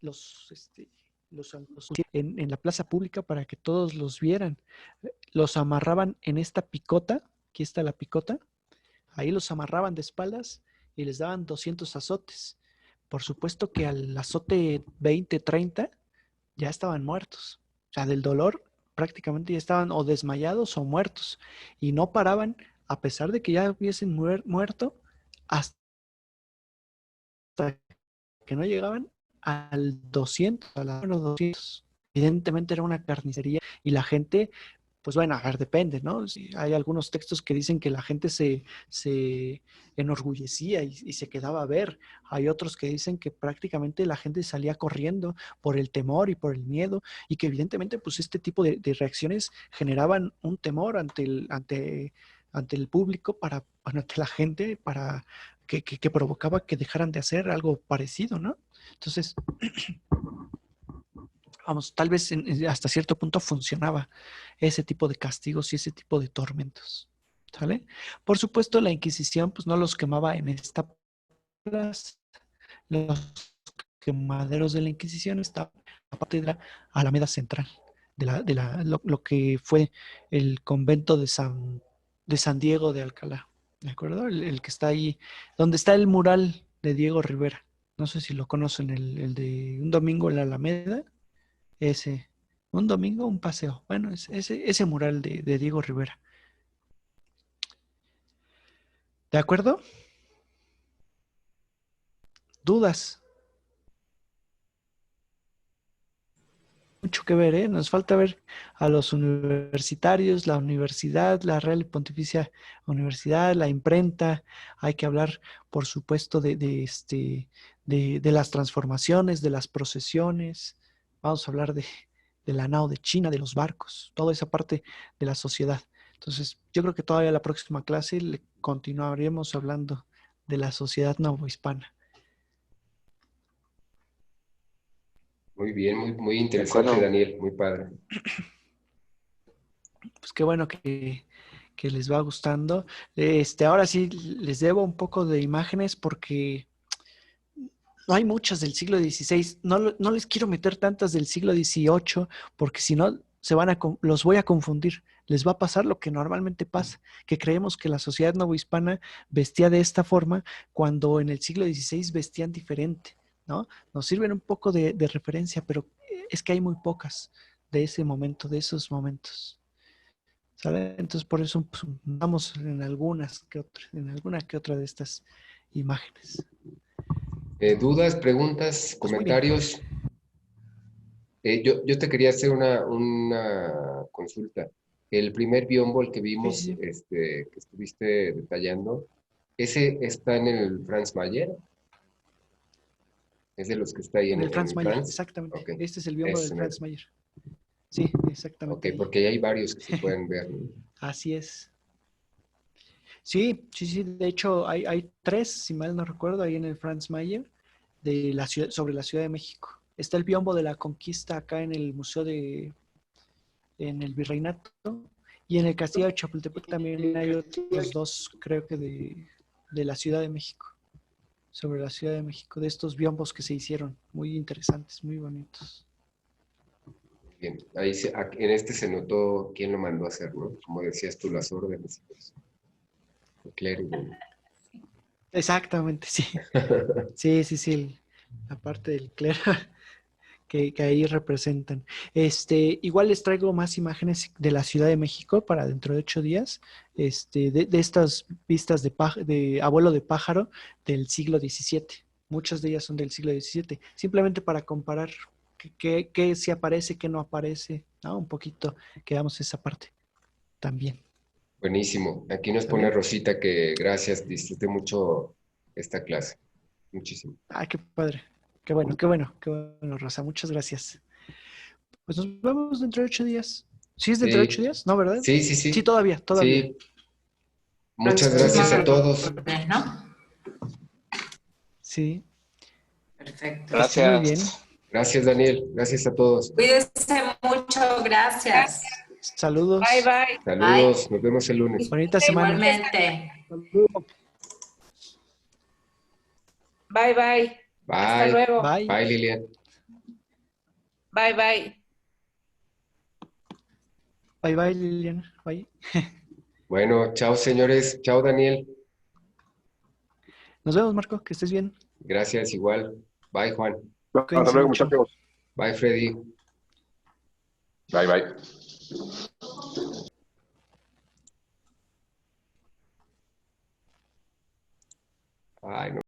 los en la plaza pública para que todos los vieran. Los amarraban en esta picota, aquí está la picota, ahí los amarraban de espaldas y les daban 200 azotes. Por supuesto que al azote 20, 30 ya estaban muertos. O sea, del dolor prácticamente ya estaban o desmayados o muertos. Y no paraban, a pesar de que ya hubiesen muerto, hasta que no llegaban al 200, a los 200. Evidentemente era una carnicería y la gente, pues bueno, a ver, depende, ¿no? Si hay algunos textos que dicen que la gente se enorgullecía y se quedaba a ver. Hay otros que dicen que prácticamente la gente salía corriendo por el temor y por el miedo y que evidentemente pues este tipo de reacciones generaban un temor ante el público, ante la gente, para que provocaba que dejaran de hacer algo parecido, ¿no? Entonces, vamos, tal vez hasta cierto punto funcionaba ese tipo de castigos y ese tipo de tormentos, ¿sale? Por supuesto, la Inquisición pues no los quemaba en esta plaza. Los quemaderos de la Inquisición estaban aparte de la Alameda Central, lo que fue el convento de San Diego de Alcalá, ¿de acuerdo? El que está ahí, donde está el mural de Diego Rivera. No sé si lo conocen, el de Un Domingo en la Alameda, ese. Un domingo, un paseo. Bueno, ese mural de Diego Rivera. ¿De acuerdo? ¿Dudas? Mucho que ver, ¿eh? Nos falta ver a los universitarios, la universidad, la Real y Pontificia Universidad, la imprenta. Hay que hablar, por supuesto, de las transformaciones, de las procesiones. Vamos a hablar de la nao de China, de los barcos, toda esa parte de la sociedad. Entonces, yo creo que todavía la próxima clase le continuaremos hablando de la sociedad novohispana. Muy bien, muy interesante, Daniel, muy padre. Pues qué bueno que les va gustando. Ahora sí les debo un poco de imágenes porque no hay muchas del siglo XVI. No les quiero meter tantas del siglo XVIII porque si no los voy a confundir. Les va a pasar lo que normalmente pasa, que creemos que la sociedad novohispana vestía de esta forma cuando en el siglo XVI vestían diferente, ¿no? Nos sirven un poco de referencia, pero es que hay muy pocas de ese momento, de esos momentos. ¿Sale? Entonces por eso pues, vamos en alguna que otra de estas imágenes. ¿Dudas, preguntas, Pues muy bien. comentarios? Yo te quería hacer una consulta. El primer biombo, el que Sí, vimos, sí, sí. que estuviste detallando, ¿ese está en el Franz Mayer? ¿Es de los que está ahí En el Franz en Mayer, Franz? exactamente. Ok, Este es el biombo del ese mero. Franz Mayer. Sí, Ok, exactamente ahí. porque ahí hay varios que se pueden ver, ¿no? Así es. Sí, sí, sí. De hecho, hay tres, si mal no recuerdo, ahí en el Franz Mayer de la ciudad, sobre la Ciudad de México. Está el biombo de la conquista acá en el Museo en el Virreinato, y en el Castillo de Chapultepec también hay otros dos, creo que de la Ciudad de México, sobre la Ciudad de México, de estos biombos que se hicieron, muy interesantes, muy bonitos. Bien, ahí en este se notó quién lo mandó a hacer, ¿no? Como decías tú, las órdenes. El clérigo, ¿no? Exactamente, sí. Sí, sí, sí, la parte del clero que ahí representan. Igual les traigo más imágenes de la Ciudad de México para dentro de 8 días, de estas vistas de abuelo de pájaro del siglo XVII. Muchas de ellas son del siglo XVII, simplemente para comparar qué sí aparece, qué no aparece, ¿no? Un poquito, que veamos esa parte también. Buenísimo. Aquí nos pone ¿Sale? Rosita que gracias, disfruté mucho esta clase. Muchísimo. Ah, qué padre. Qué bueno, qué bueno, qué bueno, Rosa. Muchas gracias. Pues nos vemos dentro de 8 días. ¿Sí es dentro de ocho Sí, días? ¿No, verdad? sí, sí, Sí, sí. todavía. Sí, muchas gracias a Próximo todos. lunes, ¿no? Sí, Perfecto. que estés muy Gracias. bien. Gracias, Daniel. Gracias a todos. Cuídense mucho, gracias. Saludos. Bye, bye. Bye. Saludos. Nos vemos el lunes. Bonita semana. Igualmente. Bye, bye. Hasta Bye. luego. Bye. Bye, Lilian. Bye, bye. Bye, bye, Liliana. Bye. Bueno, chao, señores. Chao, Daniel. Nos vemos, Marco. Que estés bien. Gracias, igual. Bye, Juan. Hasta Cuídense luego, mucho. muchachos. Bye, Freddy. Bye, bye. Ay, no.